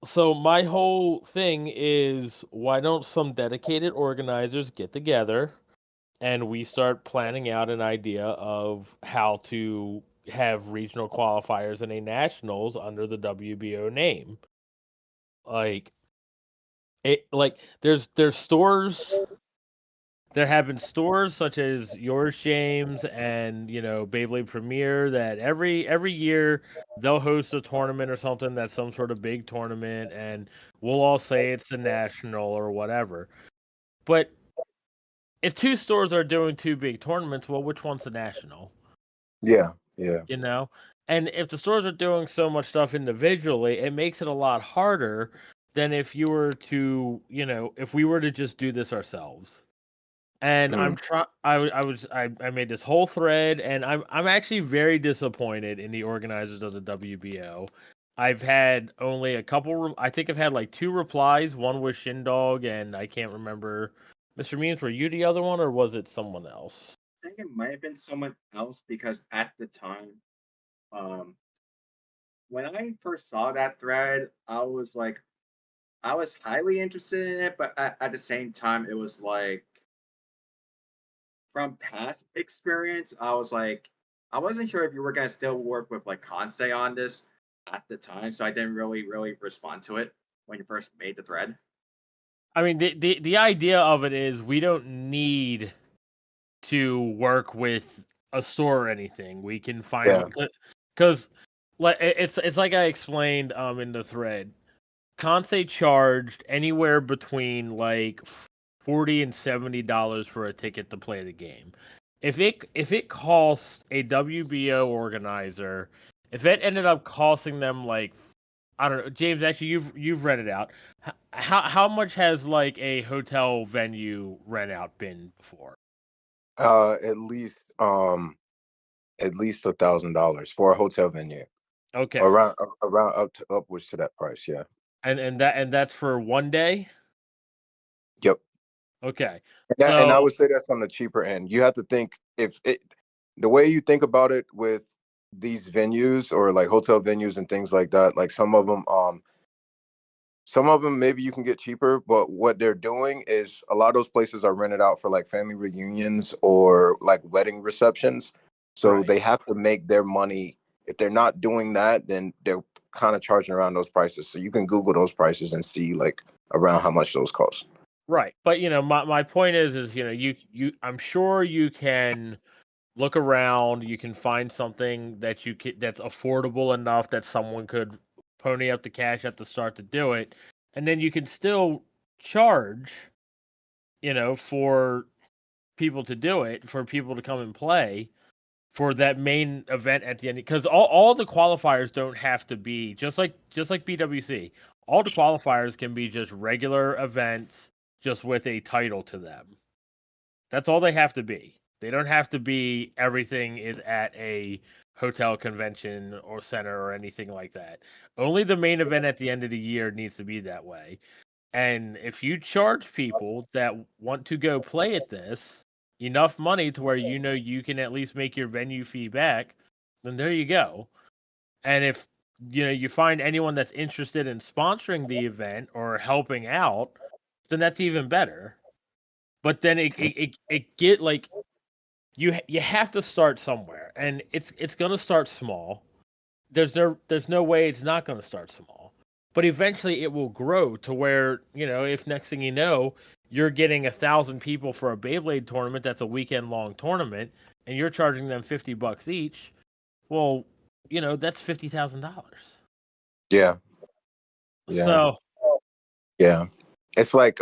So my whole thing is why don't some dedicated organizers get together and we start planning out an idea of how to have regional qualifiers and a nationals under the WBO name. Like there's stores. There have been stores such as yours, James, and Beyblade Premier that every year they'll host a tournament or something that's some sort of big tournament, and we'll all say it's the national or whatever. But if two stores are doing two big tournaments, well, which one's the national? Yeah, yeah. You know? And if the stores are doing so much stuff individually, it makes it a lot harder than if you were to, if we were to just do this ourselves. And I'm Mm. trying. I made this whole thread, and I'm actually very disappointed in the organizers of the WBO. I've had only a couple. I think I've had like two replies. One was Shindog, and I can't remember. Mr. Means, were you the other one, or was it someone else? I think it might have been someone else, because at the time, um, when I first saw that thread, I was highly interested in it, but at the same time, it was like from past experience, I was like, I wasn't sure if you were gonna still work with like Kansei on this at the time, so I didn't really respond to it when you first made the thread. I mean, the idea of it is we don't need to work with a store or anything. We can find Yeah. because like it's like I explained in the thread. Kansei charged anywhere between like $40 and $70 for a ticket to play the game. If it costs a WBO organizer, if it ended up costing them like I don't know, James. Actually, you've rented out. How much has like a hotel venue rent out been before? At least $1,000 for a hotel venue. Okay, Around upwards to that price, yeah. and that's for one day. Yep. Okay, And I so would say that's on the cheaper end. You have to think if it the way you think about it with these venues or like hotel venues and things like that, like some of them Some of them maybe you can get cheaper, but what they're doing is a lot of those places are rented out for like family reunions or like wedding receptions. So Right. they have to make their money. If they're not doing that, then they're kind of charging around those prices. So you can Google those prices and see like around how much those cost. Right. But my point is you I'm sure you can look around, you can find something that that's affordable enough that someone could pony up the cash at the start to do it, and then you can still charge, for people to do it, for people to come and play for that main event at the end, because all the qualifiers don't have to be just like BWC. All the qualifiers can be just regular events, just with a title to them. That's all they have to be. They don't have to be everything is at a hotel, convention, or center or anything like that. Only the main event at the end of the year needs to be that way. And if you charge people that want to go play at this enough money to where you can at least make your venue fee back, then there you go. And if you find anyone that's interested in sponsoring the event or helping out, then that's even better. But then it get like you have to start somewhere, and it's gonna start small. There's no way it's not gonna start small, but eventually it will grow to where if next thing you know you're getting 1,000 people for a Beyblade tournament that's a weekend long tournament, and you're charging them $50 each. Well, that's $50,000. Yeah, yeah, So yeah. It's like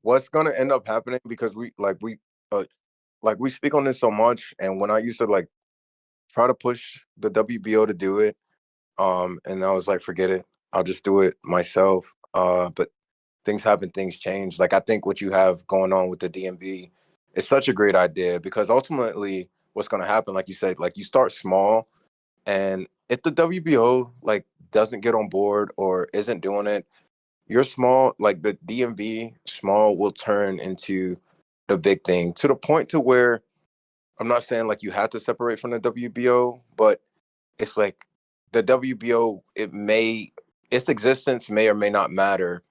what's gonna end up happening because we speak on this so much, and when I used to like try to push the WBO to do it, and I was like, forget it, I'll just do it myself. But things happen, things change. Like I think what you have going on with the DMV is such a great idea because ultimately what's gonna happen, like you said, like you start small, and if the WBO like doesn't get on board or isn't doing it, your small, like the DMV small will turn into the big thing to the point to where I'm not saying like you have to separate from the WBO, but it's like the WBO, its existence may or may not matter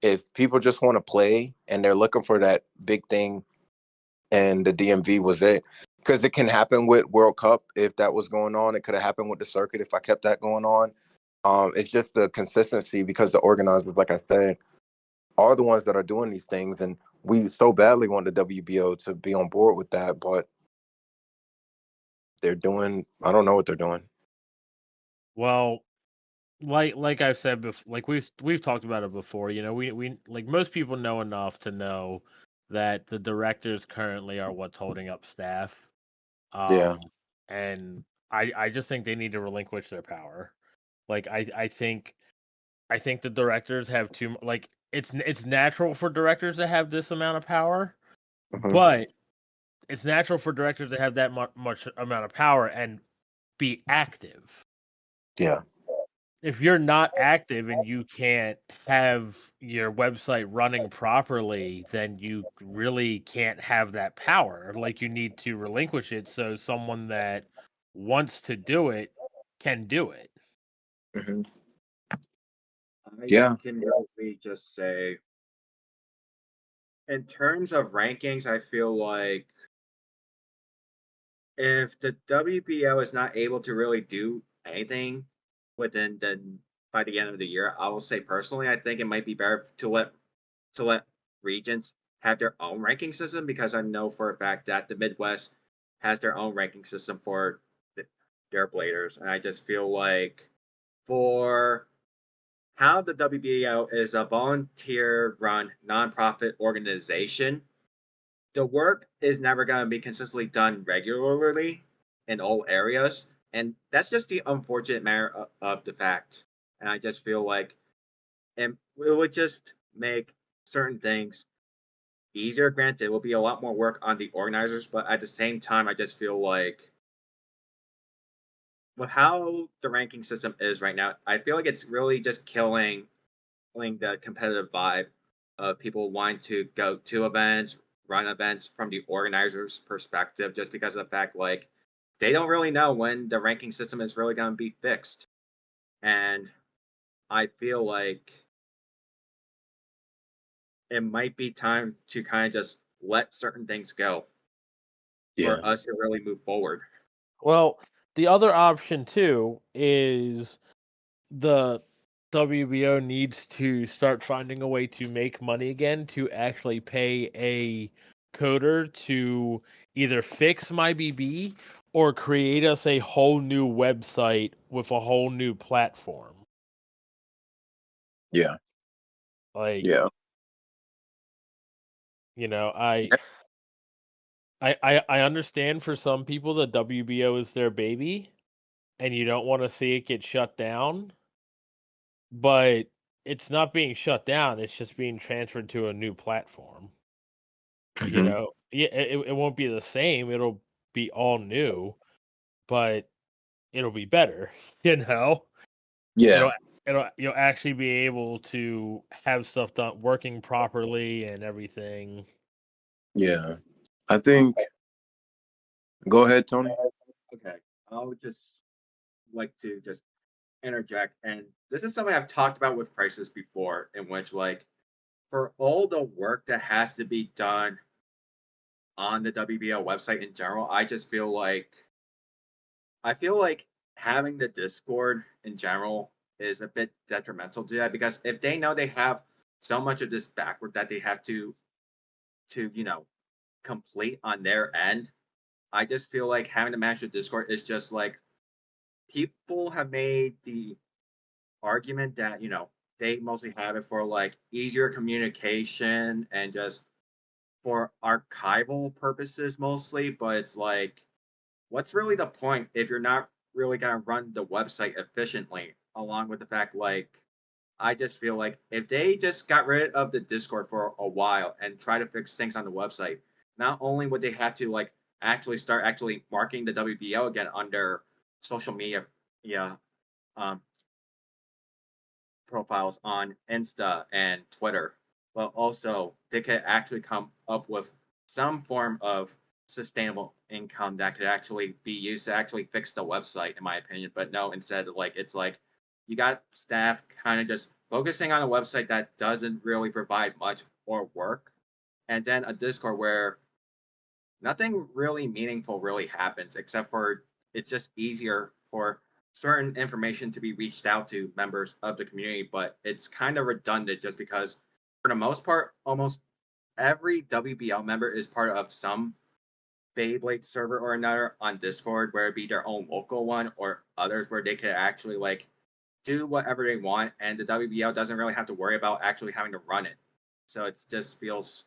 if people just want to play and they're looking for that big thing, and the DMV was it. Because it can happen with World Cup if that was going on. It could have happened with the circuit if I kept that going on. It's just the consistency because the organizers, like I said, are the ones that are doing these things, and we so badly want the WBO to be on board with that, but they're doing. I don't know what they're doing. well, like I've said before, like we've talked about it before. We like most people know enough to know that the directors currently are what's holding up staff. Yeah. And I just think they need to relinquish their power. Like I think the directors have too like it's natural for directors to have this amount of power, Hmm. but it's natural for directors to have that much amount of power and be active. Yeah. If you're not active and you can't have your website running properly, then you really can't have that power. Like you need to relinquish it so someone that wants to do it can do it. Hmm. I Yeah. can really just say, in terms of rankings, I feel like if the WPO is not able to really do anything within the by the end of the year, I will say personally, I think it might be better to let regions have their own ranking system because I know for a fact that the Midwest has their own ranking system for their bladers, and I just feel like for how the WBO is a volunteer-run nonprofit organization, the work is never going to be consistently done regularly in all areas, and that's just the unfortunate matter of the fact. And I just feel like it would just make certain things easier. Granted, it will be a lot more work on the organizers, but at the same time, I just feel like with how the ranking system is right now, I feel like it's really just killing the competitive vibe of people wanting to go to events, run events from the organizer's perspective, just because of the fact like they don't really know when the ranking system is really going to be fixed. And I feel like it might be time to kind of just let certain things go Yeah. for us to really move forward. Well, the other option too is the WBO needs to start finding a way to make money again to actually pay a coder to either fix my BB or create us a whole new website with a whole new platform. Yeah. Like, Yeah. you know, I understand for some people the WBO is their baby and you don't want to see it get shut down, but it's not being shut down, it's just being transferred to a new platform. You Mhm. know, yeah, it won't be the same. It'll be all new, but it'll be better. You know, Yeah. it'll you'll actually be able to have stuff done working properly and everything. Yeah. I think. Go ahead, Tony. Okay, I would just like to just interject, and this is something I've talked about with Crisis before, in which like for all the work that has to be done on the WBL website in general, I feel like having the Discord in general is a bit detrimental to that because if they know they have so much of this backward that they have to complete on their end, I just feel like having to manage the Discord is just like people have made the argument that they mostly have it for like easier communication and just for archival purposes mostly, but it's like what's really the point if you're not really going to run the website efficiently? Along with the fact, like, I just feel like if they just got rid of the Discord for a while and try to fix things on the website, not only would they have to like actually start actually marketing the WBO again under social media, yeah, um, profiles on Insta and Twitter, but also they could actually come up with some form of sustainable income that could actually be used to actually fix the website, in my opinion. But no, instead, like it's like you got staff kind of just focusing on a website that doesn't really provide much or work, and then a Discord where nothing really meaningful really happens except for it's just easier for certain information to be reached out to members of the community, but it's kind of redundant just because for the most part almost every WBL member is part of some Beyblade server or another on Discord, where it be their own local one or others where they can actually like do whatever they want and the WBL doesn't really have to worry about actually having to run it. So it just feels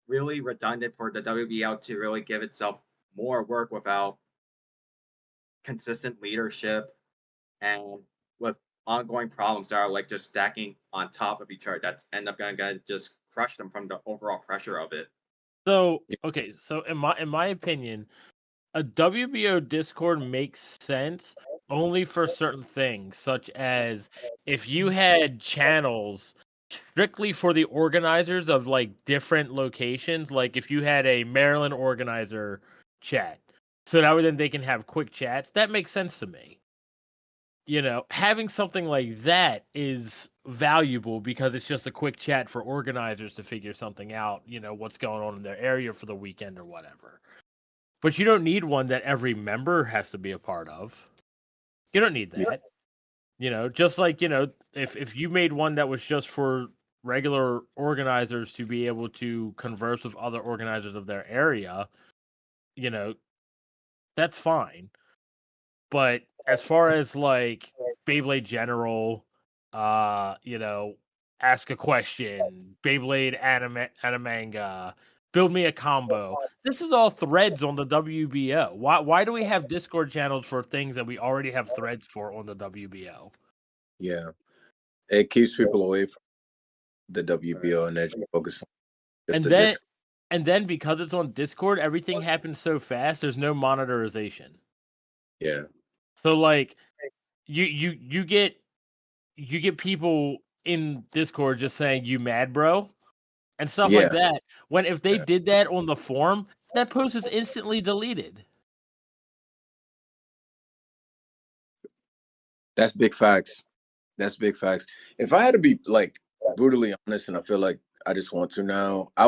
really redundant for the WBL to really give itself more work without consistent leadership and with ongoing problems that are like just stacking on top of each other that's end up gonna just crush them from the overall pressure of it. So, okay, so in my opinion, a WBO Discord makes sense only for certain things, such as if you had channels strictly for the organizers of like different locations, like if you had a Maryland organizer chat, so that way then they can have quick chats, that makes sense to me. You know, having something like that is valuable because it's just a quick chat for organizers to figure something out, what's going on in their area for the weekend or whatever. But you don't need one that every member has to be a part of. You don't need Yeah. that. Just like, if you made one that was just for regular organizers to be able to converse with other organizers of their area, you know, that's fine. But as far as like Beyblade General, ask a question, Beyblade Animanga, build me a combo. This is all threads on the WBO. Why do we have Discord channels for things that we already have threads for on the WBO? Yeah. It keeps people away from the WBO and they just focus on just And the then disc. and then because it's on Discord, everything happens so fast. There's no monitorization. Yeah. So like you get people in Discord just saying you mad bro and stuff like Yeah. that. When if they Yeah. did that on the forum, that post is instantly deleted. That's big facts. That's big facts. If I had to be like brutally honest, and I feel like I just want to now, I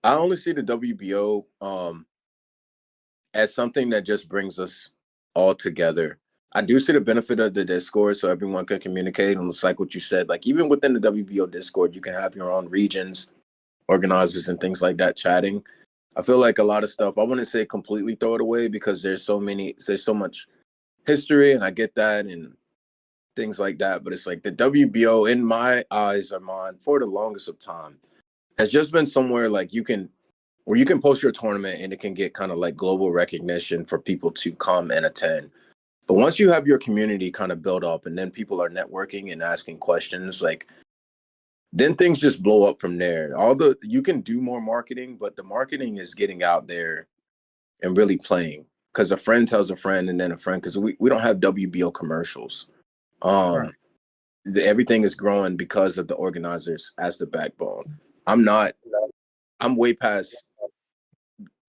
only see the WBO as something that just brings us all together. I do see the benefit of the Discord so everyone can communicate. And it's like what you said, like even within the WBO Discord, you can have your own regions, organizers, and things like that chatting. I feel like a lot of stuff, I wouldn't say completely throw it away because there's so much history, and I get that and things like that. But it's like the WBO, in my eyes, Armand, for the longest of time, has just been somewhere like where you can post your tournament and it can get kind of like global recognition for people to come and attend. But once you have your community kind of built up and then people are networking and asking questions, like then things just blow up from there. You can do more marketing, but the marketing is getting out there and really playing because a friend tells a friend and then a friend, because we don't have WBO commercials. Right. Everything is growing because of the organizers as the backbone. I'm way past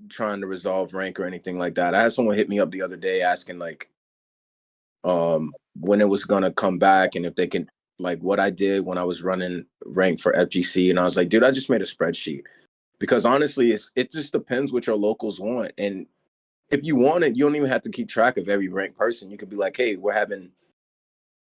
trying to resolve rank or anything like that. I had someone hit me up the other day asking like when it was gonna come back and if they can, like what I did when I was running rank for FGC, and I was like, dude, I just made a spreadsheet because honestly, it just depends what your locals want, and if you want it, you don't even have to keep track of every ranked person. You could be like, hey, we're having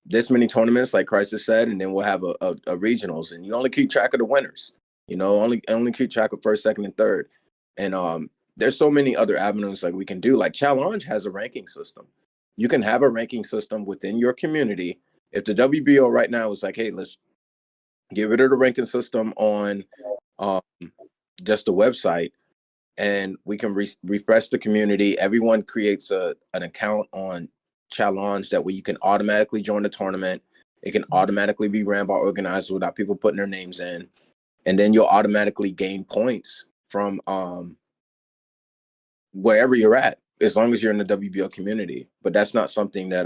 this many tournaments, like Crisis said, and then we'll have a regionals, and you only keep track of the winners. You know, only keep track of first, second, and third. And there's so many other avenues like we can do. Like Challenge has a ranking system. You can have a ranking system within your community. If the WBO right now is like, hey, let's get rid of the ranking system on um, just the website, and we can refresh the community. Everyone creates an account on Challenge that way you can automatically join the tournament. It can automatically be ran by organizers without people putting their names in, and then you'll automatically gain points from wherever you're at, as long as you're in the WBO community. But that's not something that's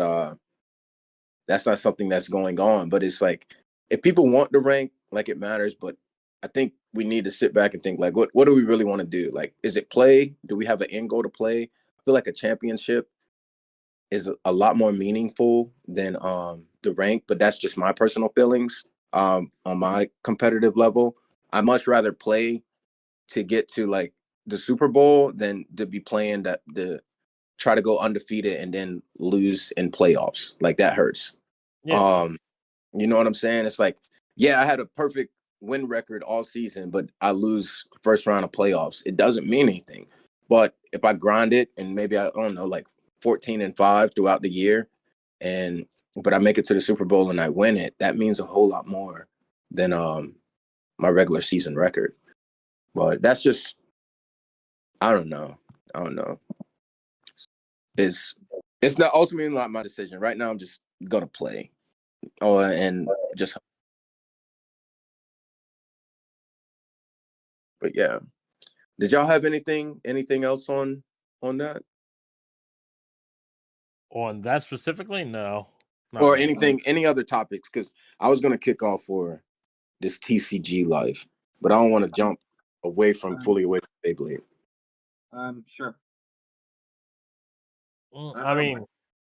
going on. But it's like if people want the rank, like it matters. But I think we need to sit back and think like, what do we really want to do? Like, is it play? Do we have an end goal to play? I feel like a championship is a lot more meaningful than the rank, but that's just my personal feelings. On my competitive level, I much rather play to get to like the Super Bowl than to be playing that the try to go undefeated and then lose in playoffs. Like that hurts. Yeah. Um, you know what I'm saying? It's like, yeah, I had a perfect win record all season, but I lose first round of playoffs. It doesn't mean anything. But if I grind it and maybe I don't know, like 14-5 throughout the year, and but I make it to the Super Bowl and I win it, that means a whole lot more than my regular season record. But that's just I don't know. I don't know. It's it's not ultimately not my decision. Right now I'm just gonna play. Oh, and just but yeah. Did y'all have anything else on that? On that specifically, no, not Or really. any other topics? Because I was gonna kick off for this TCG life, but I don't want to jump Um, fully away from Beyblade. Sure. I Um, mean,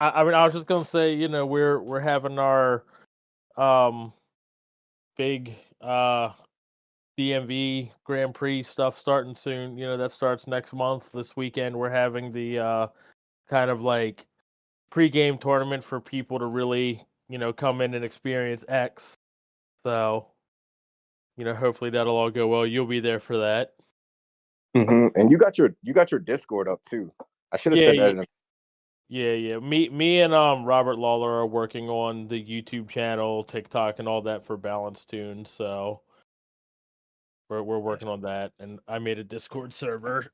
I was just gonna say, we're having our um big DMV Grand Prix stuff starting soon. That starts next month. This weekend we're having the kind of like pre-game tournament for people to really, come in and experience X. So, hopefully that'll all go well. You'll be there for that. And you got your Discord up too. I should have Yeah, said that. yeah. Me and Robert Lawler are working on the YouTube channel, TikTok, and all that for Balance Tune. So we're working on that, and I made a Discord server.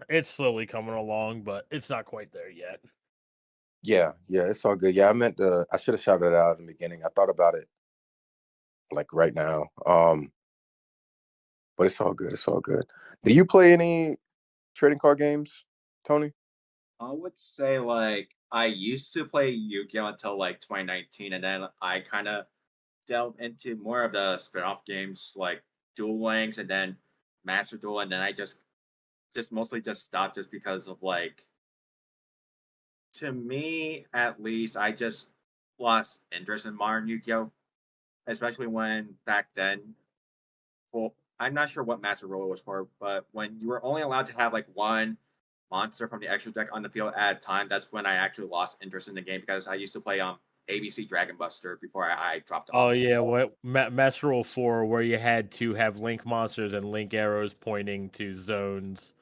It's slowly coming along, but it's not quite there yet. Yeah, it's all good. Yeah, I should have shouted it out in the beginning. I thought about it like right now. But it's all good. It's all good. Do you play any trading card games, Tony? I would say like I used to play Yu-Gi-Oh until like 2019, and then I kind of delved into more of the spin-off games like Duel Links and then Master Duel, and then I just mostly just stopped just because of like to me at least I just lost interest in modern Yu-Gi-Oh, especially when back then, well, I'm not sure what Master Rule was for, but when you were only allowed to have like one monster from the extra deck on the field at a time, that's when I actually lost interest in the game because I used to play ABC Dragon Buster before I dropped Oh off. yeah, what Master Rule 4, where you had to have link monsters and link arrows pointing to zones,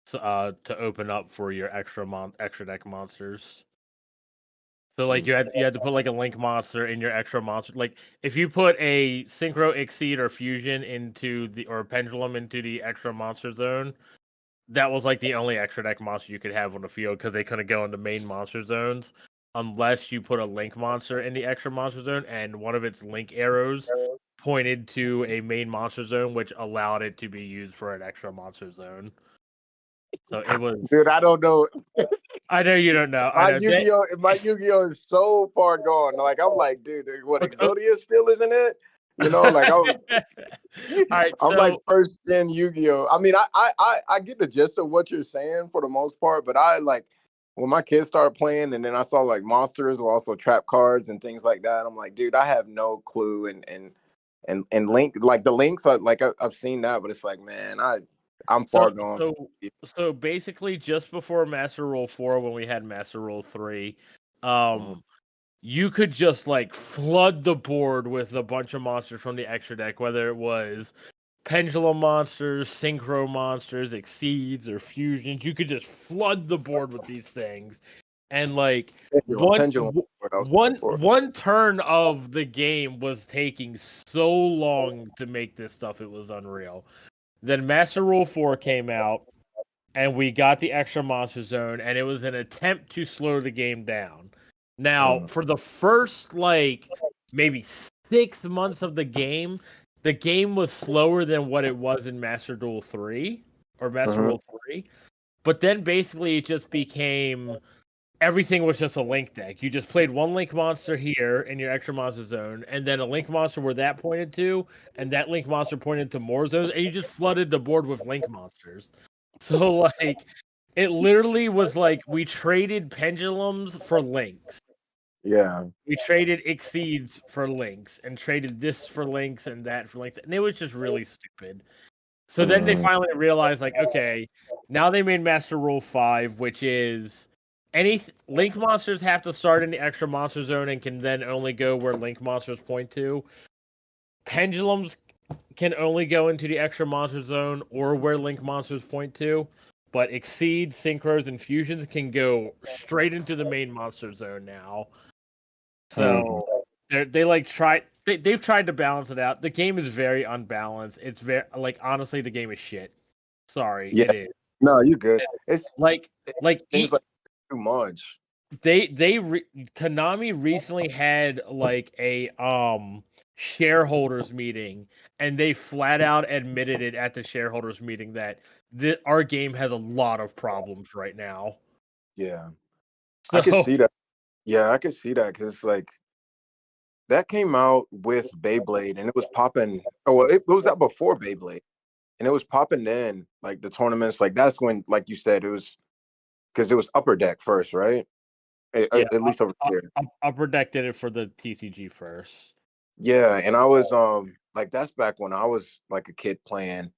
to open up for your extra deck monsters. So like you had to put like a link monster in your extra monster. Like if you put a synchro, exceed, or fusion into the or pendulum into the extra monster zone, that was like the only extra deck monster you could have on the field because they couldn't go into main monster zones unless you put a link monster in the extra monster zone and one of its link arrows pointed to a main monster zone, which allowed it to be used for an extra monster zone. So it was. Dude, I don't know. I know you don't know. I My know. Yu-Gi-Oh is so far gone. Like I'm like, dude, what Okay, Exodia still isn't it? You know, like I was. all right, I'm like so first gen Yu-Gi-Oh. I mean, I get the gist of what you're saying for the most part, but I like when my kids started playing, and then I saw like monsters were also trap cards and things like that. I'm like, dude, I have no clue. And link like the links, I've seen that, but it's like, man, I'm so far gone. so so basically, just before Master Rule 4, when we had Master Rule 3, Mhm. you could just like flood the board with a bunch of monsters from the extra deck, whether it was pendulum monsters, synchro monsters, exceeds, or fusions. You could just flood the board with these things, and like Pendulum. What I was looking for. one turn of the game was taking so long to make this stuff, it was unreal. Then Master Rule 4 came out, and we got the extra monster zone, and it was an attempt to slow the game down. Now, for the first like maybe 6 months of the game was slower than what it was in Master Duel 3 or Master Mhm. Rule 3. But then basically it just became everything was just a link deck. You just played one link monster here in your extra monster zone, and then a link monster where that pointed to, and that link monster pointed to more zones, and you just flooded the board with link monsters. So like it literally was like we traded pendulums for links. Yeah. We traded exceeds for links and traded this for links and that for links, and it was just really stupid. So then they Mhm. finally realized, like, okay, now they made Master Rule 5, which is any link monsters have to start in the extra monster zone and can then only go where link monsters point to. Pendulums can only go into the extra monster zone or where link monsters point to, but exceed, synchros, and fusions can go straight into the main monster zone now. Mhm. So they like they've tried to balance it out. The game is very unbalanced. It's very like honestly the game is shit. Sorry, Yeah. it is. No, you good. Like It like seems like too much. Konami recently had like a shareholders meeting, and they flat out admitted it at the shareholders meeting that our game has a lot of problems right now. Yeah. I could So see that. Yeah, I could see that because it's like that came out with Beyblade and it was popping. Oh, well, it was out before Beyblade and it was popping then. Like the tournaments, like that's when, like you said, it was because it was Upper Deck first, right? yeah, At least over here. Upper Deck did it for the TCG first. Yeah, and I was like that's back when I was like a kid playing,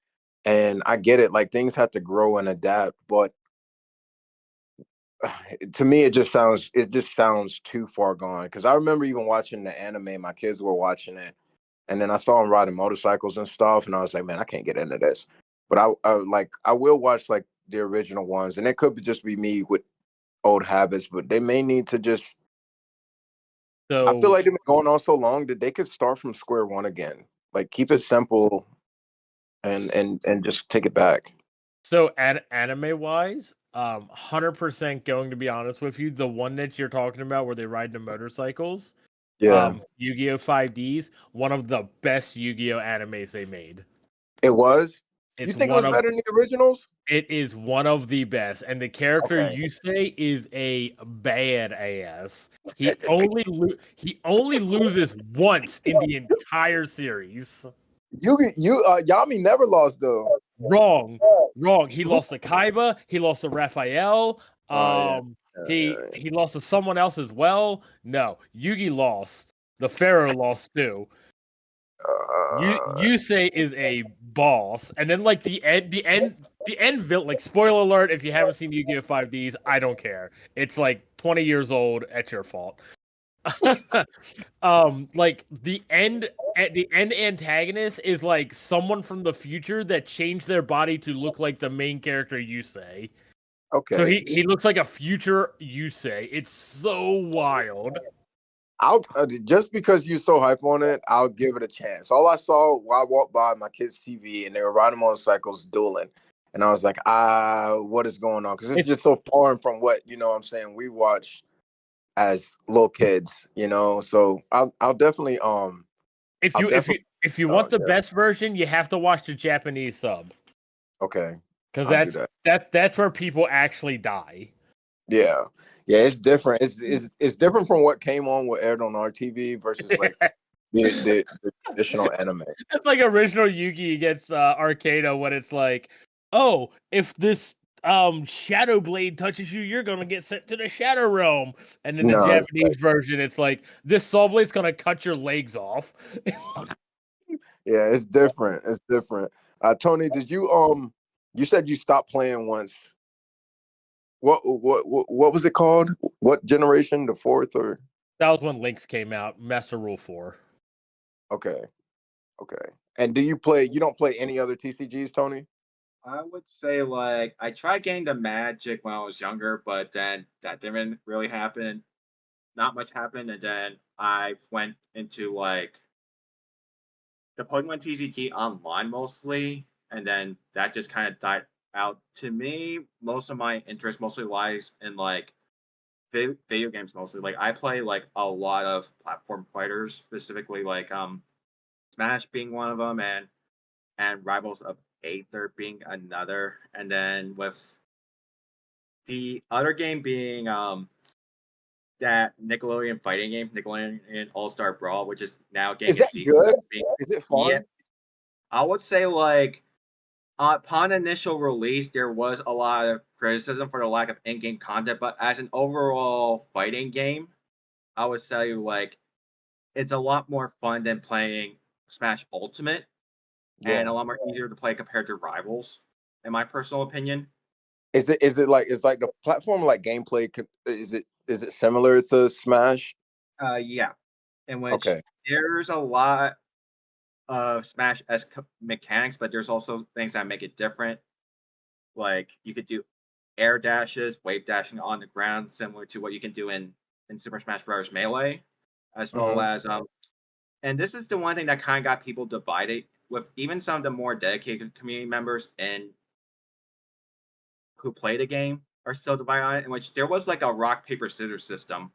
and I get it. Like things have to grow and adapt, but to me it just sounds too far gone. Because I remember even watching the anime, my kids were watching it, and then I saw them riding motorcycles and stuff, and I was like, man, I can't get into this. But I will watch like the original ones, and it could just be me with old habits, but they may need to just. I feel So like they've been going on so long that they could start from square one again. Like keep it simple and just take it back. So, anime wise, 100% going to be honest with you, the one that you're talking about where they ride the motorcycles, Yeah, Yu-Gi-Oh! 5Ds, one of the best Yu-Gi-Oh! Animes they made. it was. You It's think it one was of better than the originals? it is one of the best, and the character Okay. you say is a bad ass. He only loses once in the entire series. You Yami never lost though. Wrong. Wrong. He Who? lost to Kaiba. He lost to Raphael. Yeah. He lost to someone else as well. No, Yugi lost. The Pharaoh lost too. Uh, Yusei is a boss, and then like the end villain. Like spoiler alert, if you haven't seen Yu-Gi-Oh 5Ds, I don't care. It's like 20 years old. It's your fault. Like the end antagonist is like someone from the future that changed their body to look like the main character Yusei. So okay. he looks like a future Yusei. It's so wild. I'll just because you're so hype on it, I'll give it a chance. All I saw while I walked by my kids' TV and they were riding motorcycles dueling, and I was like, what is going on? Because it's If just so foreign from what what I'm saying we watch as little kids, So I'll definitely if I'll you if you definitely if you want the yeah, best version, you have to watch the Japanese sub okay, because I'll do that. that's where people actually die. Yeah, yeah, it's different. It's different from what came on what aired on our TV versus like the traditional anime. It's like original Yugi against Arcado when it's like, oh, if this Shadow Blade touches you, you're gonna get sent to the Shadow Realm. And in the No, it's Japanese version, it's like this Saw Blade's gonna cut your legs off. yeah, it's different. It's different. Tony, did you said you stopped playing once. What was it called? What generation? The fourth or That was when Lynx came out, Master Rule 4. okay, okay. And do you play? You don't play any other TCGs, Tony? I would say like I tried getting the Magic when I was younger, but then that didn't really happen. Not much happened, and then I went into like the Pokemon TCG online mostly, and then that just kind of died out. To me, most of my interest mostly lies in like video games mostly. Like I play like a lot of platform fighters, specifically like Smash being one of them, and Rivals of Aether being another, and then with the other game being that Nickelodeon fighting game, Nickelodeon All Star Brawl, which is now getting Is a that season good? being Is it yeah. fun? I would say like upon initial release, there was a lot of criticism for the lack of in-game content, but as an overall fighting game, I would say like it's a lot more fun than playing Smash Ultimate and a Yeah. lot more easier to play compared to Rivals, in my personal opinion. Is it like the platform like gameplay? Is it similar to Smash? Yeah, in which Okay. there's a lot of Smash S mechanics, but there's also things that make it different. Like you could do air dashes, wave dashing on the ground, similar to what you can do in Super Smash Bros. Melee, as well Hmm. as and this is the one thing that kind of got people divided with even some of the more dedicated community members and who play the game are still divided on it. In which there was like a rock paper scissors system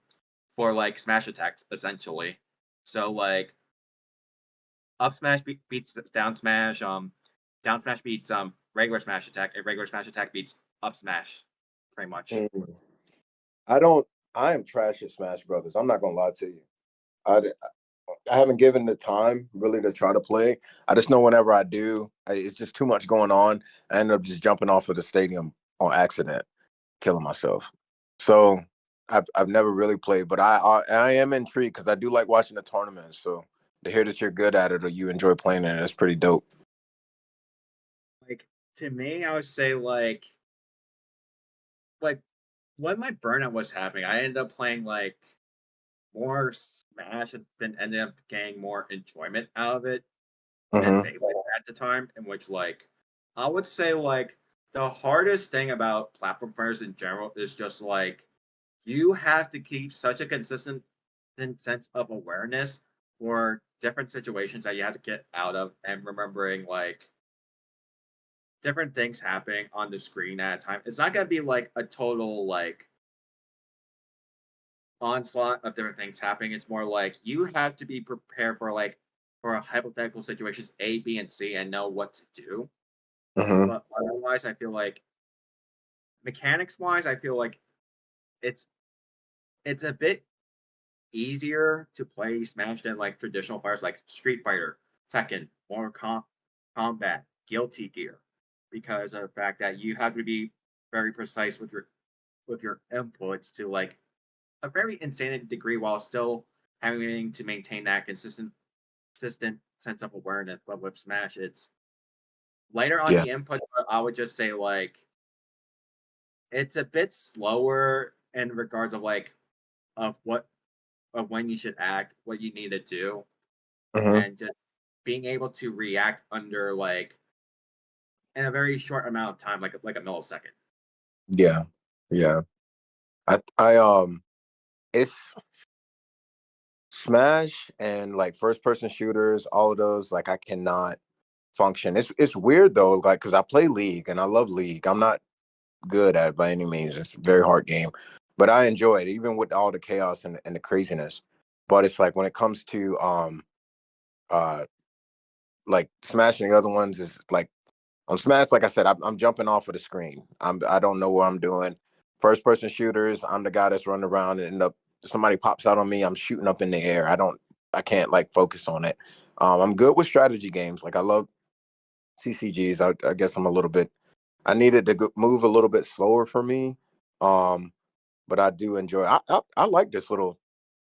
for like smash attacks essentially. So like up smash beats down smash, down smash beats regular smash attack, and regular smash attack beats up smash, pretty much. I don't. I am trash at Smash Brothers. I'm not gonna lie to you. I I haven't given the time really to try to play. I just know whenever I do, it's just too much going on. I end up just jumping off of the stadium on accident, killing myself. So I've never really played, but I am intrigued because I do like watching the tournaments. So to hear that you're good at it or you enjoy playing it, that's pretty dope. Like to me, I would say like when my burnout was happening, I ended up playing like more Smash and then ended up getting more enjoyment out of it than Hmm. Beyblade at the time. In which like I would say like the hardest thing about platform fighters in general is just like you have to keep such a consistent sense of awareness for different situations that you have to get out of and remembering like different things happening on the screen at a time. It's not gonna be like a total like onslaught of different things happening. It's more like you have to be prepared for a hypothetical situations A, B, and C and know what to do. Hmm. But otherwise I feel like mechanics wise, I feel like it's it's a bit easier to play Smash than like traditional fighters like Street Fighter, Tekken, Combat, Guilty Gear, because of the fact that you have to be very precise with your with your inputs to like a very insane degree while still having to maintain that consistent sense of awareness. But with Smash, it's lighter on Yeah. the input, but I would just say like it's a bit slower in regards of like of what of when you should act, what you need to do, Hmm. and just being able to react under like in a very short amount of time, like a millisecond. Yeah. Yeah. I it's Smash and like first person shooters, all of those, like I cannot function. It's weird though, like because I play League and I love League. I'm not good at it by any means. It's a very hard game, but I enjoy it even with all the chaos and the craziness. But it's like when it comes to uh like smashing the other ones is like on Smash, like I said, I'm jumping off of the screen. I don't know what I'm doing. First person shooters, I'm the guy that's running around and end up somebody pops out on me, I'm shooting up in the air. I can't like focus on it. I'm good with strategy games. Like I love CCGs. I guess I'm a little bit. I needed to move a little bit slower for me, but I do enjoy. I like this little.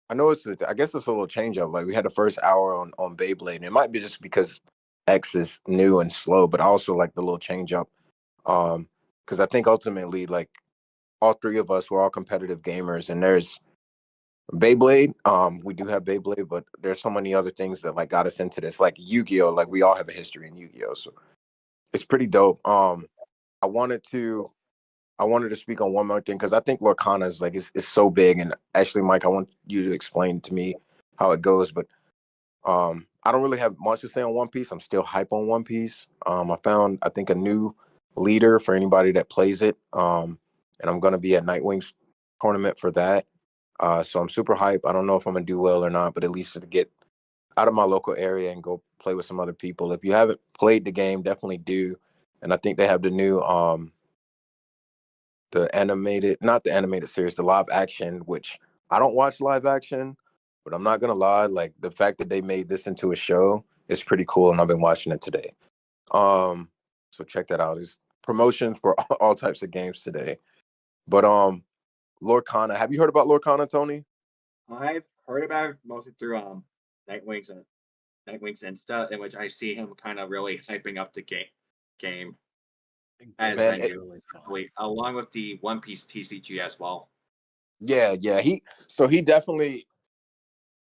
I know I guess it's a little change up. Like we had the first hour on Beyblade, and it might be just because X is new and slow, but I also like the little change up. Because I think ultimately, like all three of us, we're all competitive gamers, and there's Beyblade. We do have Beyblade, but there's so many other things that like got us into this, like Yu-Gi-Oh. Like we all have a history in Yu-Gi-Oh, so it's pretty dope. I wanted to I wanted to speak on one more thing because I think Lorcana is like it's so big. And actually, Mike, I want you to explain to me how it goes. But I don't really have much to say on One Piece. I'm still hype on One Piece. I found I think a new leader for anybody that plays it. And I'm gonna be at Nightwing's tournament for that. So I'm super hype. I don't know if I'm gonna do well or not, but at least to get out of my local area and go play with some other people. If you haven't played the game, definitely do. And I think they have the animated, not the animated series, the live action, which I don't watch live action, but I'm not gonna lie, like the fact that they made this into a show is pretty cool, and I've been watching it today. Um, so check that out. It's promotions for all types of games today. But Lorcana, have you heard about Lorcana, Tony? I've heard about it mostly through Nightwing's and Nightwing's Insta, in which I see him kind of really hyping up the game as Game Man, is mentioned, really fun. along with the One Piece TCG as well. yeah. He definitely,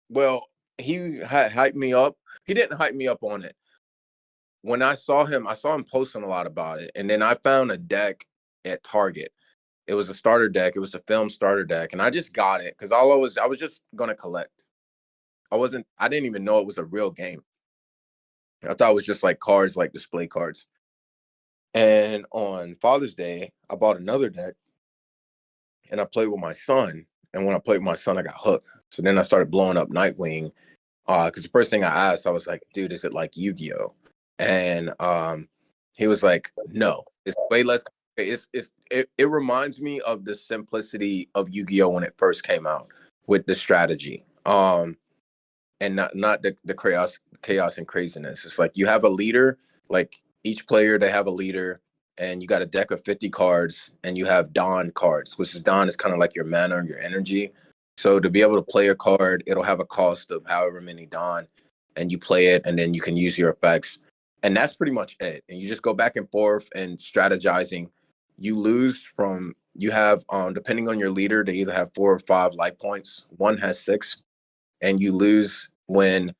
well, he had hyped me up. He didn't hype me up on it. When I saw him posting a lot about it, and then I found a deck at Target. It was a starter deck. It was the film starter deck, and I just got it because I was just gonna collect. I didn't even know it was a real game. I thought it was just like cards, like display cards. And on Father's Day, I bought another deck and I played with my son. And when I played with my son, I got hooked. So then I started blowing up Nightwing. Because the first thing I asked, I was like, dude, is it like Yu-Gi-Oh? And he was like, no, it's way less. It reminds me of the simplicity of Yu-Gi-Oh when it first came out with the strategy. And not the chaos and craziness. It's like you have a leader, like each player they have a leader, and you got a deck of 50 cards, and you have Dawn cards, which is Dawn is kind of like your mana and your energy. So to be able to play a card, it'll have a cost of however many Dawn, and you play it, and then you can use your effects, and that's pretty much it. And you just go back and forth and strategizing. You lose from you have depending on your leader, they either have 4 or 5 life points. One has 6, and you lose when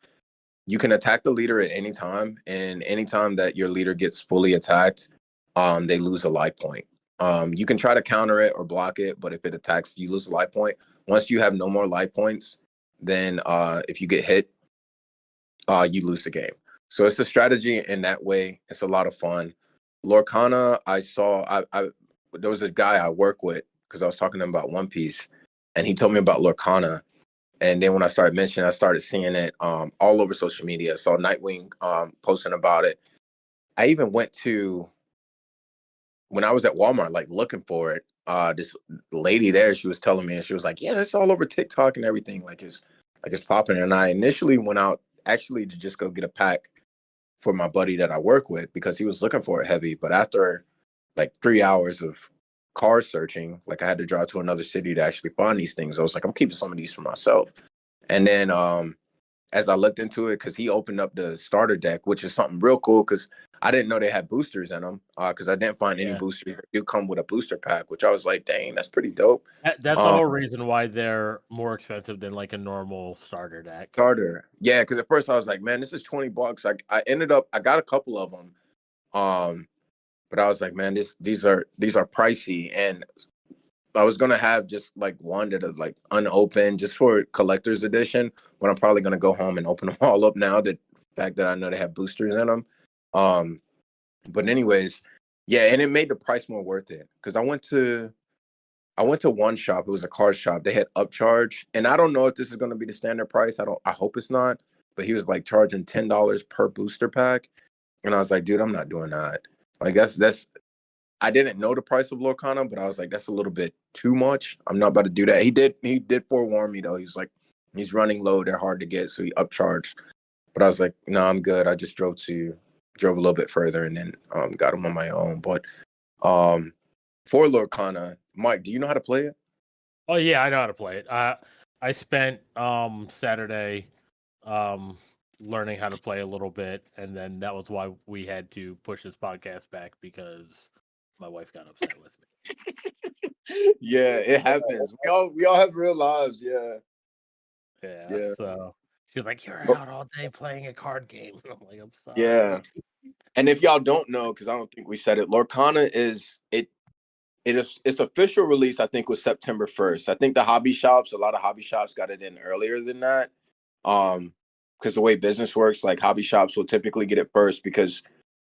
you can attack the leader at any time, and anytime that your leader gets fully attacked, they lose a life point. You can try to counter it or block it, but if it attacks, you lose a life point. Once you have no more life points, then if you get hit, you lose the game. So it's a strategy in that way. It's a lot of fun. Lorcana, I there was a guy I work with because I was talking to him about One Piece, and he told me about Lorcana, and then when I started mentioning, I started seeing it all over social media. I saw Nightwing posting about it. I even went to when I was at Walmart, like looking for it. This lady there, she was telling me, and she was like, "Yeah, it's all over TikTok and everything. Like it's popping." And I initially went out actually to just go get a pack for my buddy that I work with because he was looking for it heavy. But after like 3 hours of car searching. Like I had to drive to another city to actually find these things. I was like, I'm keeping some of these for myself. And then as I looked into it, because he opened up the starter deck, which is something real cool, because I didn't know they had boosters in them, because I didn't find any boosters that do come with a booster pack, which I was like, dang, that's pretty dope. That's the whole reason why they're more expensive than like a normal starter deck. Starter, yeah, because at first I was like, man, this is $20. I got a couple of them, but I was like, man, these are pricey, and I was gonna have just like one that is like unopened, just for collector's edition. But I'm probably gonna go home and open them all up now. The fact that I know they have boosters in them. But anyways, yeah, and it made the price more worth it, because I went to one shop. It was a card shop. They had upcharge, and I don't know if this is gonna be the standard price. I hope it's not. But he was like charging $10 per booster pack, and I was like, dude, I'm not doing that. Like that's I didn't know the price of Lorcana, but I was like, that's a little bit too much. I'm not about to do that. He did forewarn me though. He's like, he's running low. They're hard to get, so he upcharged. But I was like, no, I'm good. I just drove a little bit further and then got him on my own. But for Lorcana, Mike, do you know how to play it? Oh yeah, I know how to play it. I spent Saturday learning how to play a little bit, and then that was why we had to push this podcast back, because my wife got upset with me. Yeah, it happens. We all have real lives. Yeah. Yeah. So she was like, "You're out all day playing a card game." I'm like, "I'm sorry." Yeah. And if y'all don't know, because I don't think we said it, Lorcana its official release, I think, was September 1st. I think a lot of hobby shops got it in earlier than that. Because the way business works, like hobby shops will typically get it first, because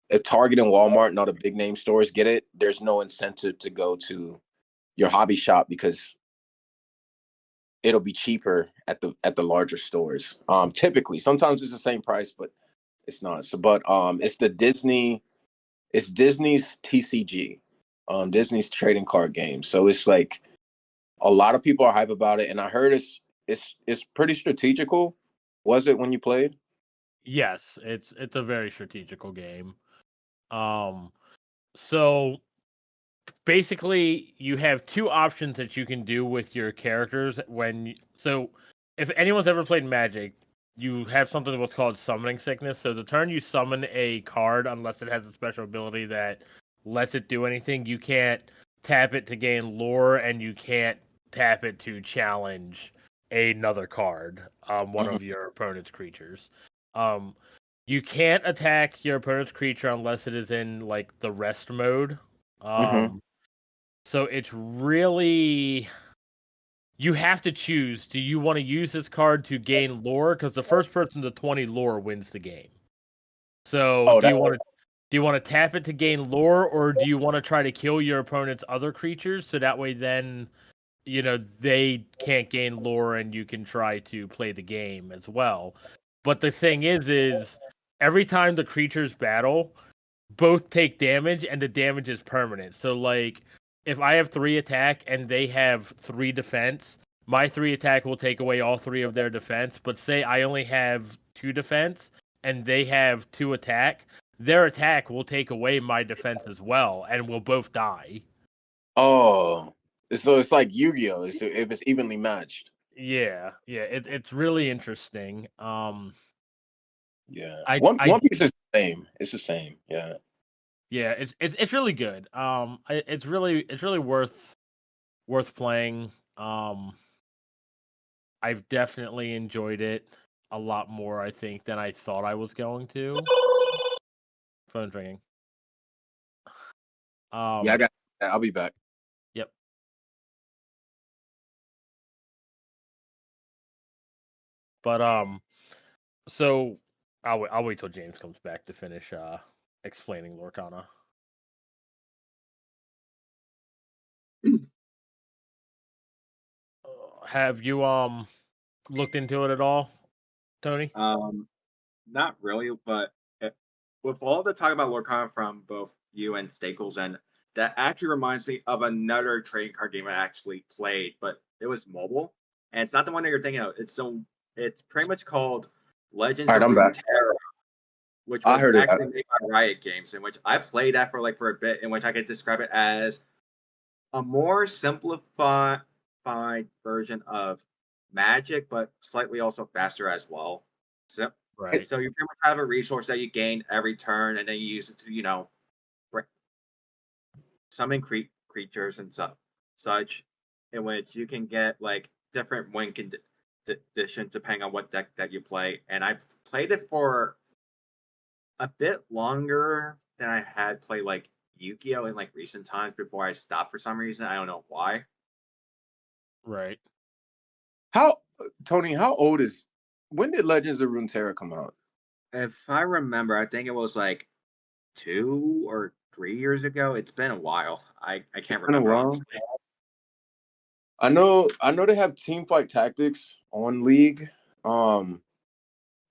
if Target and Walmart and all the big name stores get it, there's no incentive to go to your hobby shop, because it'll be cheaper at the larger stores. Typically, sometimes it's the same price, but it's not. So, but it's Disney's TCG, Disney's trading card game. So it's like a lot of people are hype about it, and I heard it's pretty strategical. Was it when you played? Yes, it's a very strategical game. So basically you have two options that you can do with your characters so if anyone's ever played Magic, you have something what's called summoning sickness. So the turn you summon a card, unless it has a special ability that lets it do anything, you can't tap it to gain lore, and you can't tap it to challenge another card, one of your opponent's creatures. um you can't attack your opponent's creature unless it is in like the rest mode. Mm-hmm. So it's really, you have to choose. Do you want to use this card to gain lore? Because the first person to 20 lore wins the game. So Oh, do you want to tap it to gain lore, or do you want to try to kill your opponent's other creatures, so that way then they can't gain lore and you can try to play the game as well. But the thing is every time the creatures battle, both take damage, and the damage is permanent. So like if I have 3 attack and they have 3 defense, my 3 attack will take away all 3 of their defense. But say I only have 2 defense and they have 2 attack, their attack will take away my defense as well, and we'll both die. oh, so it's like Yu-Gi-Oh! If it's evenly matched. Yeah, it's really interesting. Yeah, I One Piece is the same. It's the same. Yeah. Yeah, it's really good. It's really worth playing. I've definitely enjoyed it a lot more, I think, than I thought I was going to. Phone ringing. Yeah, I'll be back. Yep. But so I'll wait till James comes back to finish explaining Lorcana. Have you looked into it at all, Tony? Not really, but with all the talk about Lorcana from both you and Staples, and that actually reminds me of another trading card game I actually played, but it was mobile, and it's not the one that you're thinking of. It's pretty much called Legends All right, of I'm back. Runeterra, which I was heard it. actually made by Riot Games, in which I played that for a bit, in which I could describe it as a more simplified version of Magic, but slightly also faster as well. So, Right. so you pretty much have a resource that you gain every turn, and then you use it to, summon creatures and such, in which you can get like different win conditions depending on what deck that you play. And I've played it for a bit longer than I had played like Yu-Gi-Oh in like recent times before I stopped for some reason. I don't know why. Right. How Tony? How old is? When did Legends of Runeterra come out? If I remember, I think it was like 2 or 3 years ago. It's been a while. I can't Been a remember while. honestly. I know they have team fight tactics on League, and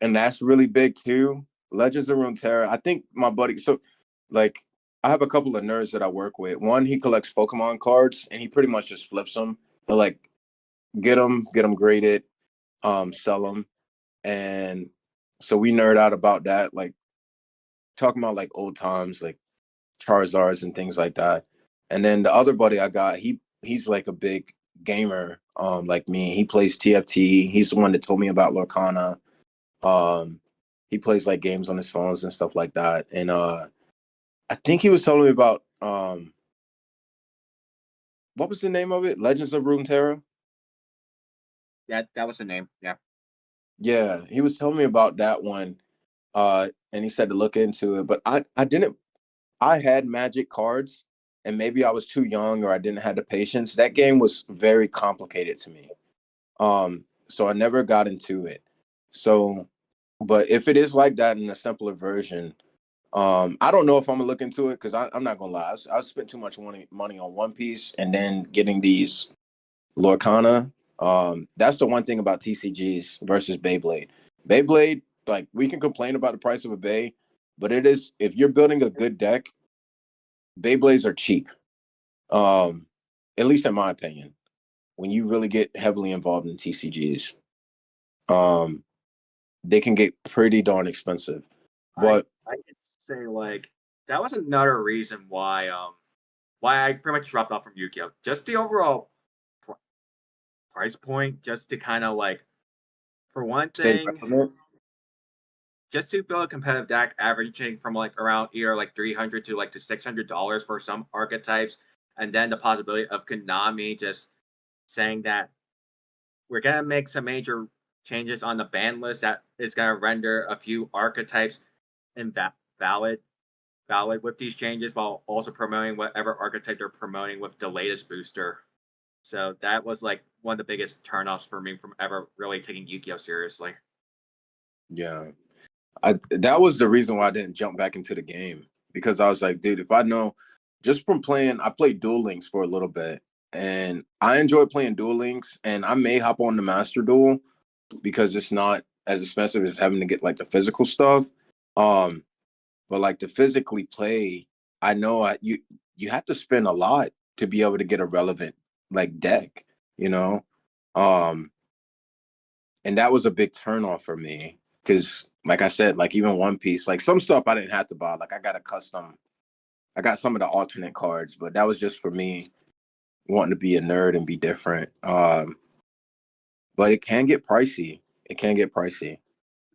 that's really big too. Legends of Runeterra. I think my buddy. So, like, I have a couple of nerds that I work with. One, he collects Pokemon cards, and he pretty much just flips them. He'll like get them graded, sell them, and so we nerd out about that. Like talking about like old times, like Charizards and things like that. And then the other buddy I got, he's like a big gamer, like me. He plays TFT. He's the one that told me about Lorcana. He plays like games on his phones and stuff like that. And I think he was telling me about what was the name of it? Legends of Runeterra. Yeah, that was the name. Yeah. Yeah, he was telling me about that one. And he said to look into it, but I didn't. I had Magic cards, and maybe I was too young or I didn't have the patience. That game was very complicated to me. So I never got into it. So, but if it is like that in a simpler version, I don't know if I'm gonna look into it because I'm not gonna lie. I spent too much money on One Piece and then getting these Lorcana. That's the one thing about TCGs versus Beyblade. Beyblade, like we can complain about the price of a Bey, but it is if you're building a good deck, Beyblades are cheap. Um, at least in my opinion, when you really get heavily involved in TCGs, um, they can get pretty darn expensive. I But I could say like that was another reason why I pretty much dropped off from Yu-Gi-Oh. Just the overall pr- price point, just to kind of like for one stay thing, relevant. just to build a competitive deck averaging from like around either like 300 to like to $600 for some archetypes, and then the possibility of Konami just saying that we're gonna make some major changes on the ban list that is gonna render a few archetypes invalid valid with these changes while also promoting whatever archetype they're promoting with the latest booster. So that was like one of the biggest turnoffs for me from ever really taking Yu-Gi-Oh seriously. Yeah, that was the reason why I didn't jump back into the game because I was like, dude, if I know, just from playing, I played Duel Links for a little bit, and I enjoy playing Duel Links, and I may hop on the Master Duel because it's not as expensive as having to get like the physical stuff. Um, but like to physically play, I know you have to spend a lot to be able to get a relevant like deck, you know. Um, and that was a big turnoff for me because, like I said, like even One Piece, like some stuff I didn't have to buy. Like I got a custom, I got some of the alternate cards, but that was just for me wanting to be a nerd and be different. But it can get pricey. It can get pricey.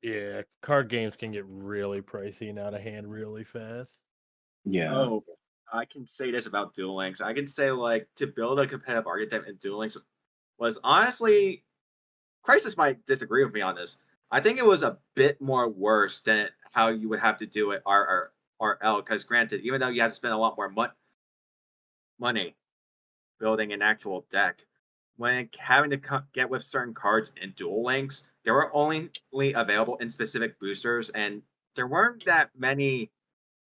Yeah, card games can get really pricey and out of hand really fast. Yeah. Oh, I can say this about Duel Links. I can say like to build a competitive archetype in Duel Links was honestly Crisis might disagree with me on this. I think it was a bit more worse than how you would have to do it RL. Because granted, even though you have to spend a lot more money building an actual deck, when having to get with certain cards in Duel Links, they were only available in specific boosters, and there weren't that many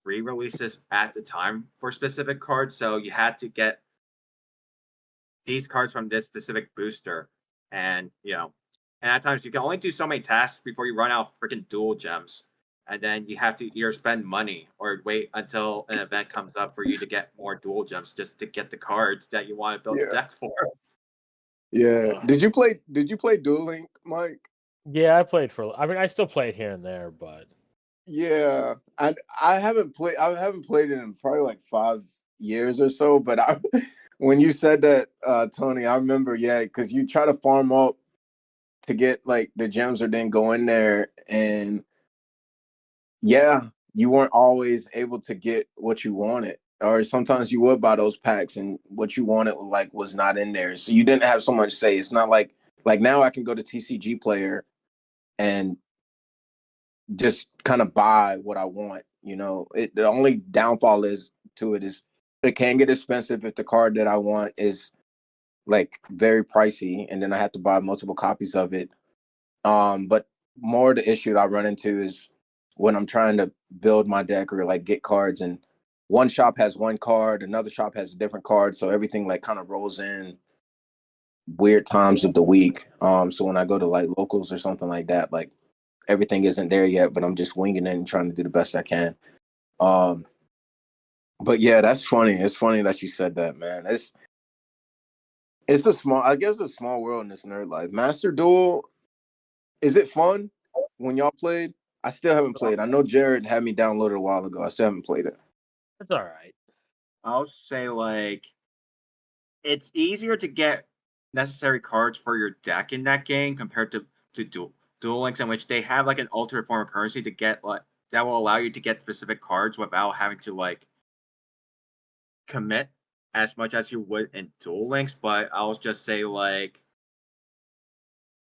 free releases at the time for specific cards. So you had to get these cards from this specific booster, and and at times you can only do so many tasks before you run out of freaking dual gems, and then you have to either spend money or wait until an event comes up for you to get more dual gems just to get the cards that you want to build the Yeah. deck for. Yeah. Ugh. Did you play Duel Link, Mike? Yeah, I played for. I mean, I still play it here and there, but Yeah. I haven't played it in probably like 5 years or so, but I when you said that, Tony, I remember, because you try to farm up to get like the gems or then go in there, and you weren't always able to get what you wanted. Or sometimes you would buy those packs and what you wanted like was not in there. So you didn't have so much say. It's not like now I can go to TCG Player and just kind of buy what I want. The only downfall is it can get expensive if the card that I want is like very pricey, and then I have to buy multiple copies of it. But more the issue that I run into is when I'm trying to build my deck or like get cards, and one shop has one card, another shop has a different card, so everything like kind of rolls in weird times of the week. So when I go to like locals or something like that, like everything isn't there yet, but I'm just winging it and trying to do the best I can. But yeah, that's funny. It's funny that you said that, man. It's I guess a small world in this nerd life. Master Duel, is it fun when y'all played? I still haven't played. I know Jared had me downloaded a while ago. I still haven't played it. It's all right. I'll say like it's easier to get necessary cards for your deck in that game compared to Duel Links, in which they have like an alternate form of currency to get like that will allow you to get specific cards without having to like commit as much as you would in Duel Links. But I'll just say like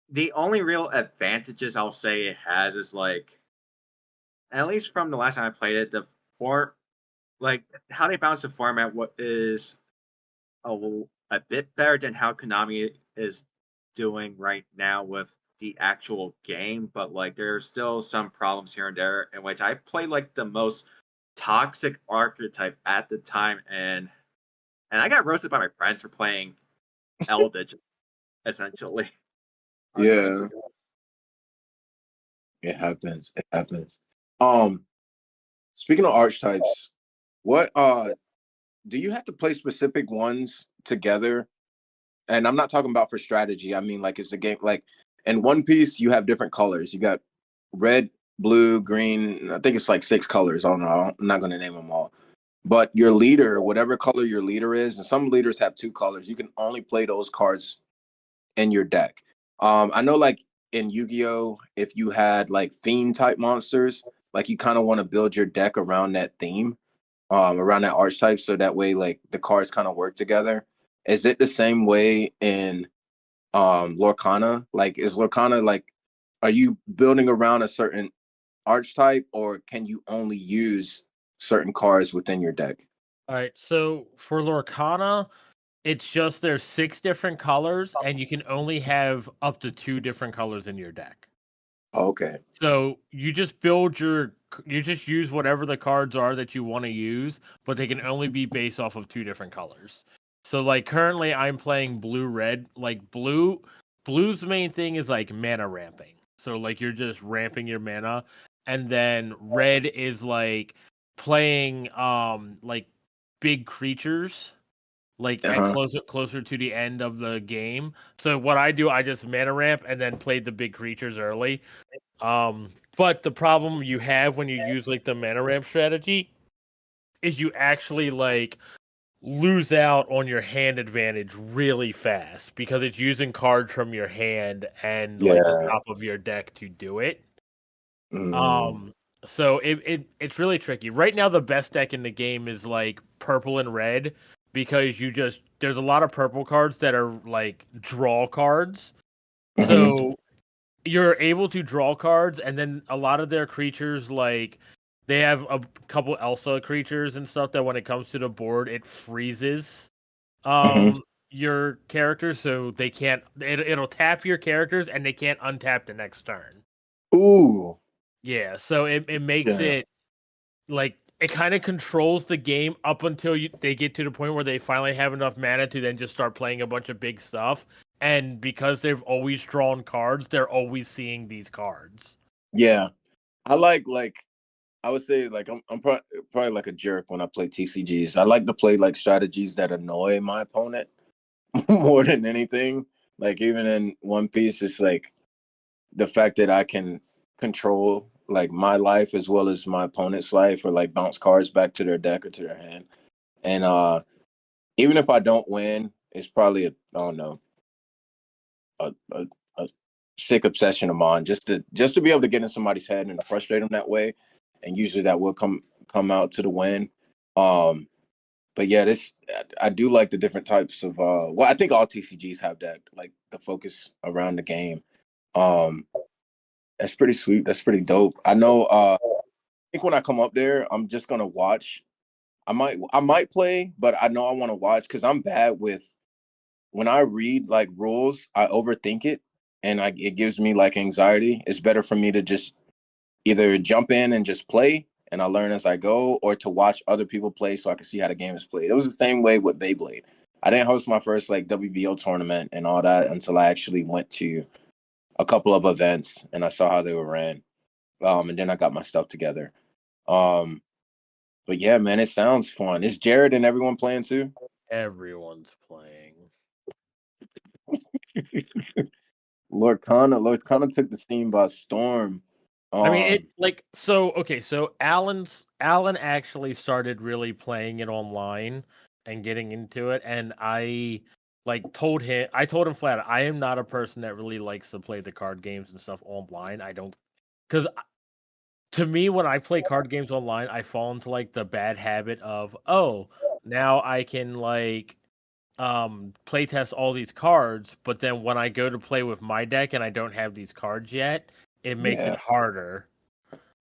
the only real advantages I'll say it has is like at least from the last time I played it, the for like how they balance the format what is a bit better than how Konami is doing right now with the actual game, but like there's still some problems here and there in which I played like the most toxic archetype at the time, and I got roasted by my friends for playing Eldritch essentially on the Yeah, PC. it happens. It happens. Um, Speaking of archetypes, what do you have to play specific ones together? And I'm not talking about for strategy. I mean, like, it's the game. Like, in One Piece, you have different colors. You got red, blue, green. I think it's like 6 colors. I don't know. I'm not going to name them all. But your leader, whatever color your leader is, and some leaders have 2 colors. You can only play those cards in your deck. I know, like in Yu-Gi-Oh, if you had like fiend type monsters, like you kind of want to build your deck around that theme, around that archetype, so that way like the cards kind of work together. Is it the same way in Lorcana? Like, is Lorcana like, are you building around a certain archetype, or can you only use certain cards within your deck? All right. So for Lorcana, it's just there's 6 different colors, and you can only have up to 2 different colors in your deck. Okay. So you just you just use whatever the cards are that you want to use, but they can only be based off of 2 different colors. So like currently I'm playing blue red. Like blue's main thing is like mana ramping. So like you're just ramping your mana, and then red is like playing like big creatures like at Uh-huh. closer to the end of the game. So what I do, I just mana ramp and then play the big creatures early. But the problem you have when you use like the mana ramp strategy is you actually like lose out on your hand advantage really fast because it's using cards from your hand and like the Yeah. top of your deck to do it. Mm. Um, so it's really tricky. Right now, the best deck in the game is like purple and red because there's a lot of purple cards that are like draw cards. Hmm. So you're able to draw cards, and then a lot of their creatures like they have a couple Elsa creatures and stuff that when it comes to the board, it freezes Hmm. your characters, so they can't. It'll tap your characters, and they can't untap the next turn. Ooh. Yeah, so it makes Yeah. it like it kind of controls the game up until they get to the point where they finally have enough mana to then just start playing a bunch of big stuff. And because they've always drawn cards, they're always seeing these cards. Yeah. I like I would say like I'm probably like a jerk when I play TCGs. I like to play like strategies that annoy my opponent more than anything. Like even in One Piece, it's like the fact that I can control like my life as well as my opponent's life, or like bounce cards back to their deck or to their hand. And even if I don't win, it's probably I don't know, a sick obsession of mine just to be able to get in somebody's head and to frustrate them that way, and usually that will come out to the win. Um, but yeah, this I do like the different types of well, I think all TCGs have that, like the focus around the game. Um, that's pretty sweet. That's pretty dope. I know. I think when I come up there, I'm just gonna watch. I might play, but I know I want to watch because I'm bad with when I read like rules, I overthink it and it gives me like anxiety. It's better for me to just either jump in and just play and I learn as I go, or to watch other people play so I can see how the game is played. It was the same way with Beyblade. I didn't host my first like WBO tournament and all that until I actually went to a couple of events and I saw how they were ran. And then I got my stuff together. Um, but yeah, man, it sounds fun. Is Jared and everyone playing too? Everyone's playing. Lord Kana took the scene by storm. I mean, Um, so Alan actually started really playing it online and getting into it, and I told him flat, I am not a person that really likes to play the card games and stuff online. I don't, because to me, when I play card games online, I fall into like the bad habit of, oh, now I can like play test all these cards, but then when I go to play with my deck and I don't have these cards yet, it makes it yeah, harder.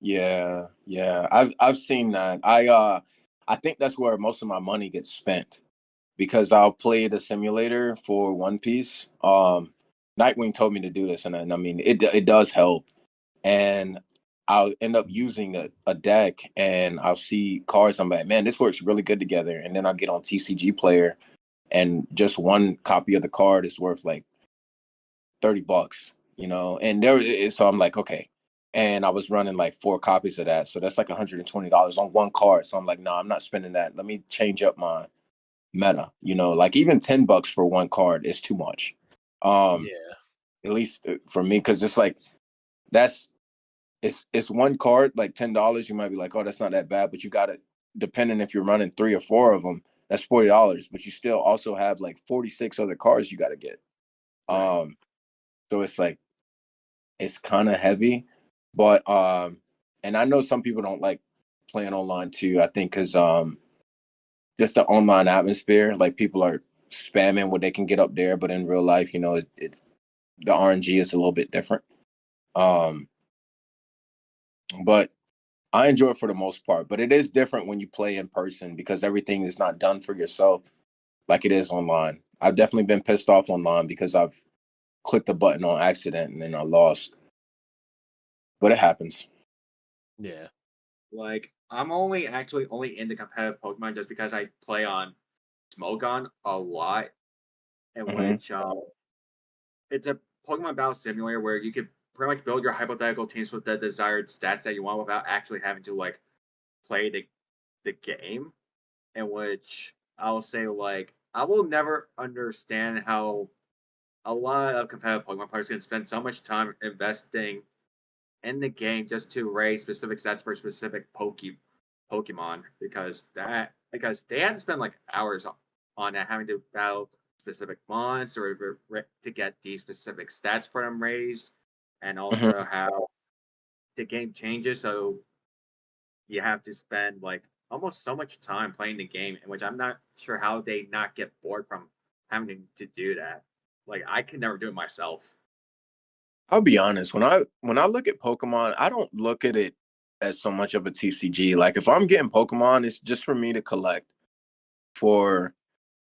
yeah. I've seen that. I think that's where most of my money gets spent because I'll play the simulator for One Piece. Nightwing told me to do this, and I mean it does help. And I'll end up using a deck, and I'll see cards. I'm like, man, this works really good together. And then I'll get on TCG Player, and just one copy of the card is worth like $30, and so I'm like, okay. And I was running like 4 copies of that. So that's like $120 on one card. So I'm like, no, I'm not spending that. Let me change up my meta, like even $10 for one card is too much. Um, Yeah. at least for me, because it's like that's it's one card, like $10. You might be like, oh, that's not that bad, but you got it, depending if you're running 3 or 4 of them, that's $40. But you still also have like 46 other cards you got to get. Right. Um, so it's like it's kind of heavy, but and I know some people don't like playing online too. I think because just the online atmosphere, like people are spamming what they can get up there, but in real life, it's the RNG is a little bit different. Um, but I enjoy it for the most part. But it is different when you play in person because everything is not done for yourself like it is online. I've definitely been pissed off online because I've clicked a button on accident and then I lost. But it happens. Yeah. Like I'm only into competitive Pokemon just because I play on Smogon a lot, in Hmm. which it's a Pokemon battle simulator where you can pretty much build your hypothetical teams with the desired stats that you want without actually having to like play the game. In which I'll say like I will never understand how a lot of competitive Pokemon players can spend so much time investing in the game just to raise specific stats for specific Pokemon because they had to spend like hours on that having to battle specific monsters to get these specific stats for them raised, and Hmm. also how the game changes, so you have to spend like almost so much time playing the game, in which I'm not sure how they not get bored from having to do that. Like I could never do it myself. I'll be honest. When I look at Pokemon, I don't look at it as so much of a TCG. Like if I'm getting Pokemon, it's just for me to collect for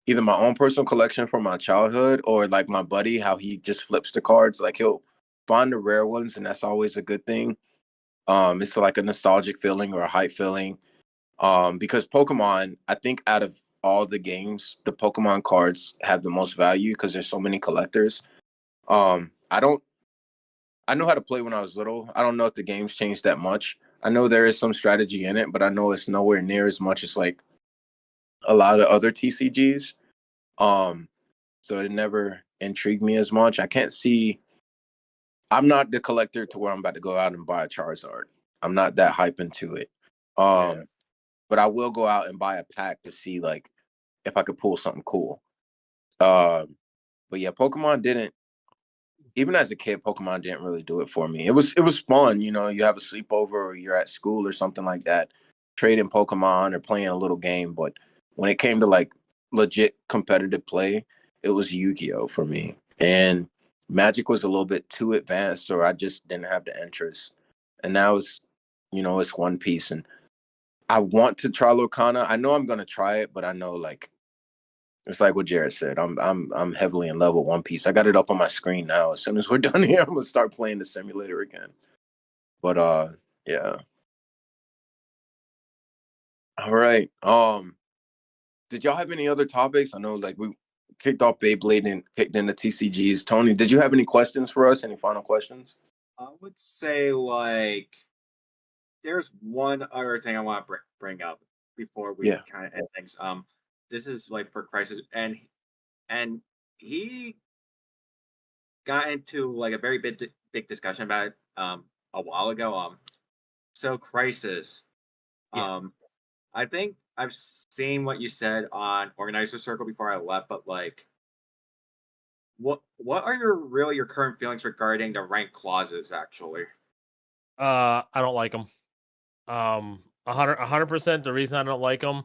either my own personal collection from my childhood or like my buddy, how he just flips the cards. Like he'll find the rare ones, and that's always a good thing. It's like a nostalgic feeling or a hype feeling. Because Pokemon, I think out of all the games, the Pokemon cards have the most value because there's so many collectors. I don't I know how to play when I was little. I don't know if the game's changed that much. I know there is some strategy in it, but I know it's nowhere near as much as like a lot of other TCGs. Um, so it never intrigued me as much. I can't see. I'm not the collector to where I'm about to go out and buy a Charizard. I'm not that hype into it. Yeah. Um, but I will go out and buy a pack to see like if I could pull something cool. But yeah, Pokemon didn't. Even as a kid, Pokemon didn't really do it for me. It was fun, you know. You have a sleepover, or you're at school or something like that, trading Pokemon or playing a little game. But when it came to like legit competitive play, it was Yu-Gi-Oh for me. And Magic was a little bit too advanced, or I just didn't have the interest. And now it's One Piece, and I want to try Lorcana. I know I'm gonna try it, but I know like it's like what Jared said. I'm heavily in love with One Piece. I got it up on my screen now. As soon as we're done here, I'm gonna start playing the simulator again. But yeah. All right. Did y'all have any other topics? I know like we kicked off Beyblade and kicked into TCGs. Tony, did you have any questions for us? Any final questions? I would say like there's one other thing I want to bring up before we Yeah. kind of end things. This is like for Crisis, and he got into like a very big discussion about it a while ago. So Crisis. Yeah. I think I've seen what you said on Organizer Circle before I left, but like, what are your current feelings regarding the rank clauses? Actually, I don't like them. 100%. The reason I don't like them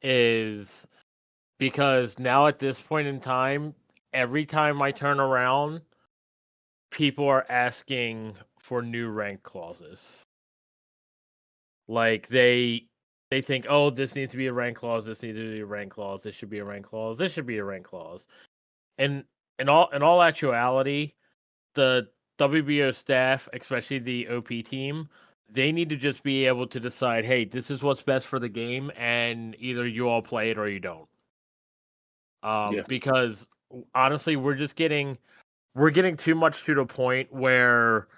is because now at this point in time, every time I turn around, people are asking for new rank clauses. Like they think, oh, this needs to be a rank clause, this needs to be a rank clause, this should be a rank clause, this should be a rank clause. And in all actuality, the WBO staff, especially the OP team, they need to just be able to decide, hey, this is what's best for the game, and either you all play it or you don't. Yeah. Because honestly, we're getting too much to the point where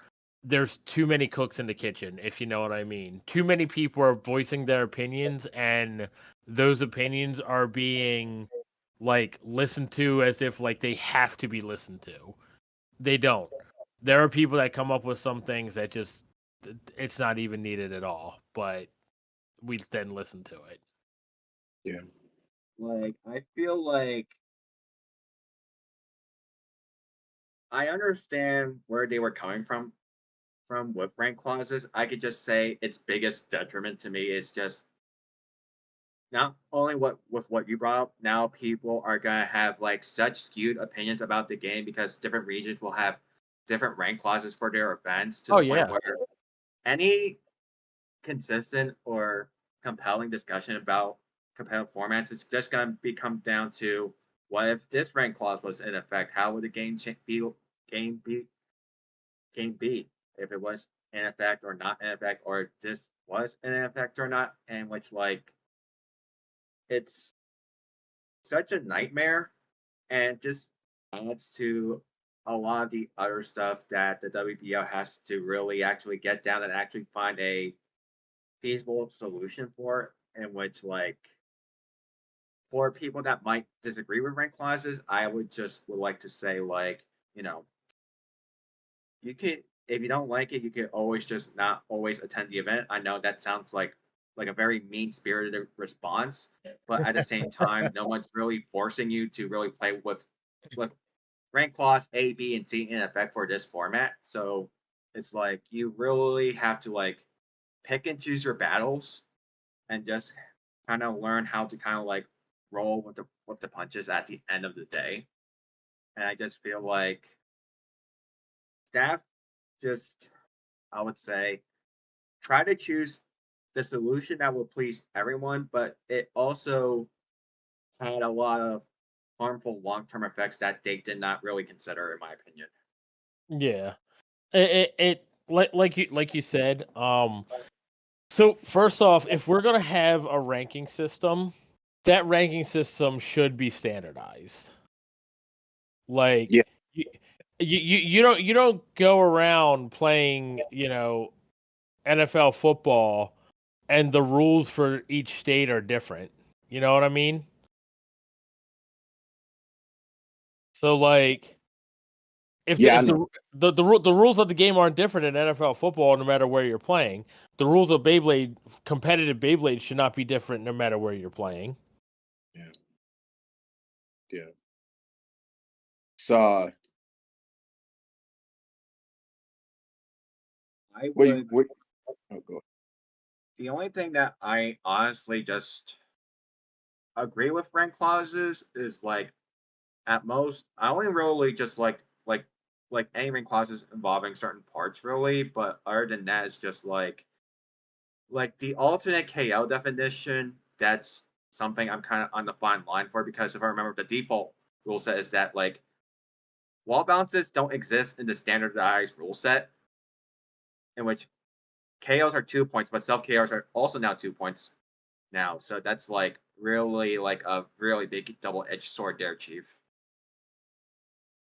there's too many cooks in the kitchen, if you know what I mean. Too many people are voicing their opinions, and those opinions are being like listened to as if like they have to be listened to. They don't. There are people that come up with some things that just it's not even needed at all, but we then listen to it. Yeah. like I feel like I understand where they were coming from with rank clauses. I could just say its biggest detriment to me is just not only what with what you brought up. Now people are gonna have like such skewed opinions about the game because different regions will have different rank clauses for their events to Oh the point yeah. where any consistent or compelling discussion about competitive formats is just going to become down to what if this rank clause was in effect? How would the game be game be if it was in effect or not in effect, or this was in effect or not? And which like it's such a nightmare, and just adds to a lot of the other stuff that the WBO has to really actually get down and actually find a feasible solution for, in which like for people that might disagree with rank clauses, I would like to say like, you know, you could if you don't like it, you could always just not always attend the event. I know that sounds like a very mean spirited response, but at the same time, no one's really forcing you to really play with rank clause A, B, and C in effect for this format. So it's like you really have to like pick and choose your battles and just kind of learn how to kind of like roll with the punches at the end of the day. And I just feel like staff just I would say try to choose the solution that will please everyone, but it also had a lot of harmful long-term effects that they did not really consider, in my opinion. Yeah. It like you said, so first off, if we're gonna have a ranking system, that ranking system should be standardized. Yeah. Like you don't go around playing, NFL football and the rules for each state are different. You know what I mean? So like if the Yeah, I if know. the rules of the game aren't different in NFL football no matter where you're playing, the rules of Beyblade competitive Beyblade should not be different no matter where you're playing. Yeah. Yeah. So I what would. oh, go. The only thing that I honestly just agree with Frank clauses is like at most I only really just like any ring clauses involving certain parts really, but other than that it's just like the alternate KO definition, that's something I'm kind of on the fine line for because if I remember the default rule set is that like wall bounces don't exist in the standardized rule set, in which KOs are 2 points, but self KOs are also now 2 points now. So that's like really like a really big double edged sword there, Chief.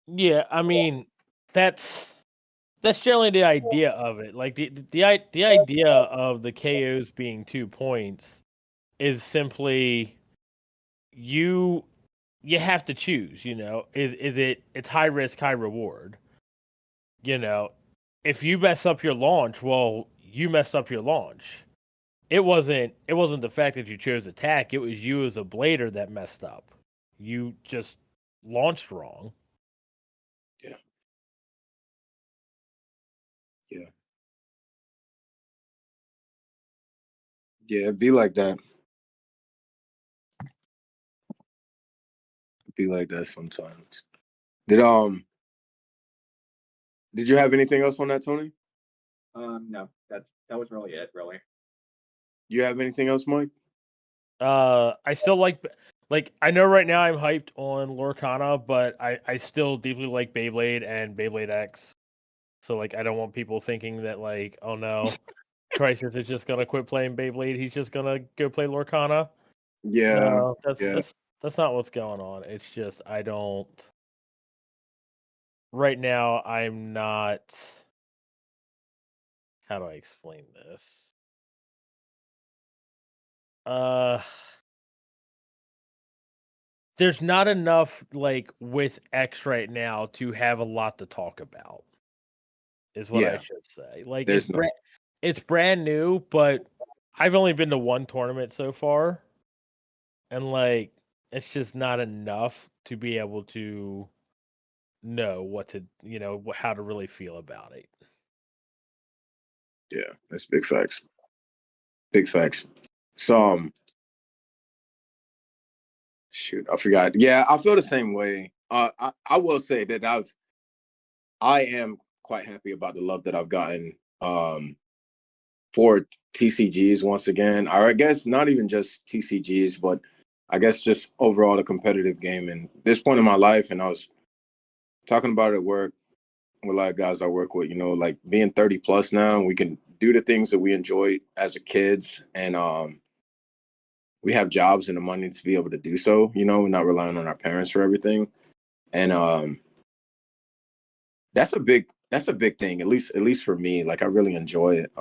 Yeah, I mean that's generally the idea of it. Like the idea of the KOs being 2 points is simply you have to choose. Is it's high risk, high reward. You know, if you mess up your launch, well, you messed up your launch. It wasn't the fact that you chose attack. It was you as a blader that messed up. You just launched wrong. Yeah. Yeah. Yeah, it'd be like that. It'd be like that sometimes. Did you have anything else on that, Tony? No, that was really it, really. You have anything else, Mike? I still like I know right now I'm hyped on Lorcana, but I still deeply like Beyblade and Beyblade X. So like I don't want people thinking that like, oh no, Crisis is just gonna quit playing Beyblade. He's just gonna go play Lorcana. Yeah. No, that's Yeah. that's that's not what's going on. It's just I don't. Right now, I'm not. How do I explain this? Uh, there's not enough like with X right now to have a lot to talk about. Is what I Yeah. should say. Like There's no. it's brand new, but I've only been to one tournament so far, and like it's just not enough to be able to know what to how to really feel about it. Yeah, that's big facts. Big facts. So shoot, I forgot. Yeah, I feel the same way. I will say that I am quite happy about the love that I've gotten for TCGs once again. Or I guess not even just TCGs, but I guess just overall the competitive game. And this point in my life, and I was talking about it at work with a lot of guys I work with, like being 30 plus now, we can do the things that we enjoyed as a kids, and we have jobs and the money to be able to do so. We're not relying on our parents for everything, and that's a big thing. At least for me, like I really enjoy it.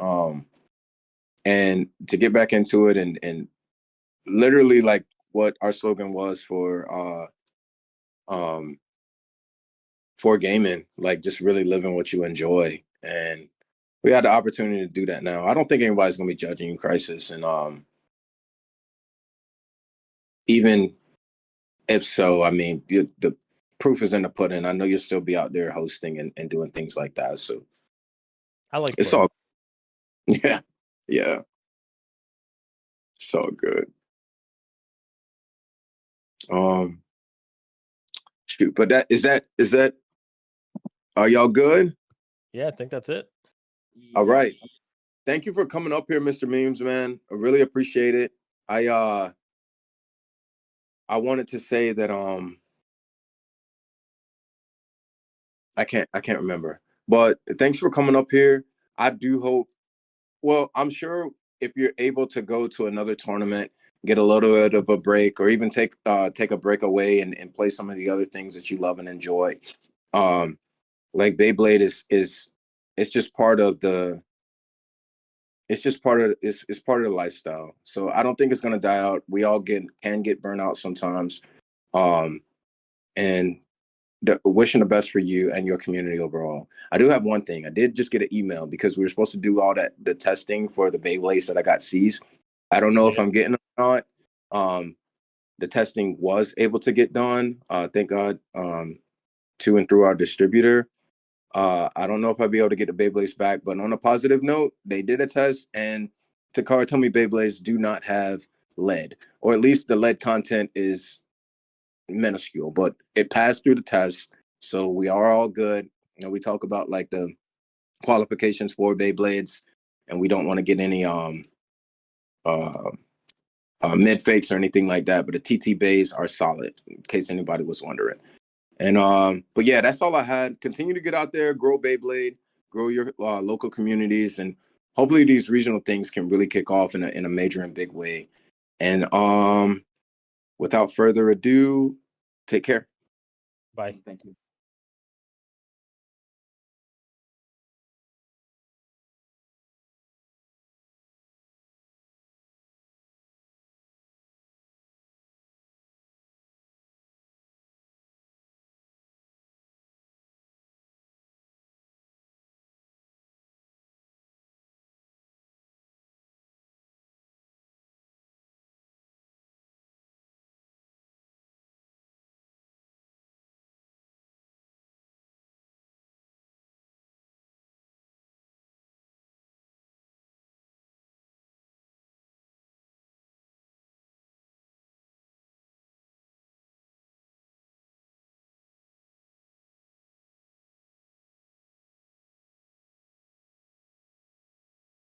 And to get back into it and literally like what our slogan was for gaming, like just really living what you enjoy. And we had the opportunity to do that now. I don't think anybody's gonna be judging you, Crisis. And even if so, I mean the proof is in the pudding. I know you'll still be out there hosting and doing things like that. So I like it's pudding. all yeah, yeah. It's all good. Um shoot, but that are y'all good? Yeah, I think that's it. All Yeah. right. Thank you for coming up here, Mr. Memes, man. I really appreciate it. I wanted to say that I can't remember. But thanks for coming up here. I do hope, well, I'm sure if you're able to go to another tournament, get a little bit of a break, or even take a break away and play some of the other things that you love and enjoy. Um, like Beyblade is it's just part of the it's part of the lifestyle. So I don't think it's gonna die out. We all can get burnout sometimes. Um, and wishing the best for you and your community overall. I do have one thing. I did just get an email because we were supposed to do all the testing for the Beyblades that I got seized. I don't know if Yeah. I'm getting them or not. the testing was able to get done. Thank God, to and through our distributor. I don't know if I'll be able to get the Beyblades back, but on a positive note, they did a test, and Takara told me Beyblades do not have lead, or at least the lead content is minuscule, but it passed through the test, so we are all good. We talk about like the qualifications for Beyblades, and we don't want to get any uh, mid fakes or anything like that. But the TT bays are solid, in case anybody was wondering. And but yeah, that's all I had. Continue to get out there, grow Beyblade, grow your local communities, and hopefully these regional things can really kick off in a major and big way. And without further ado, take care. Bye. Thank you.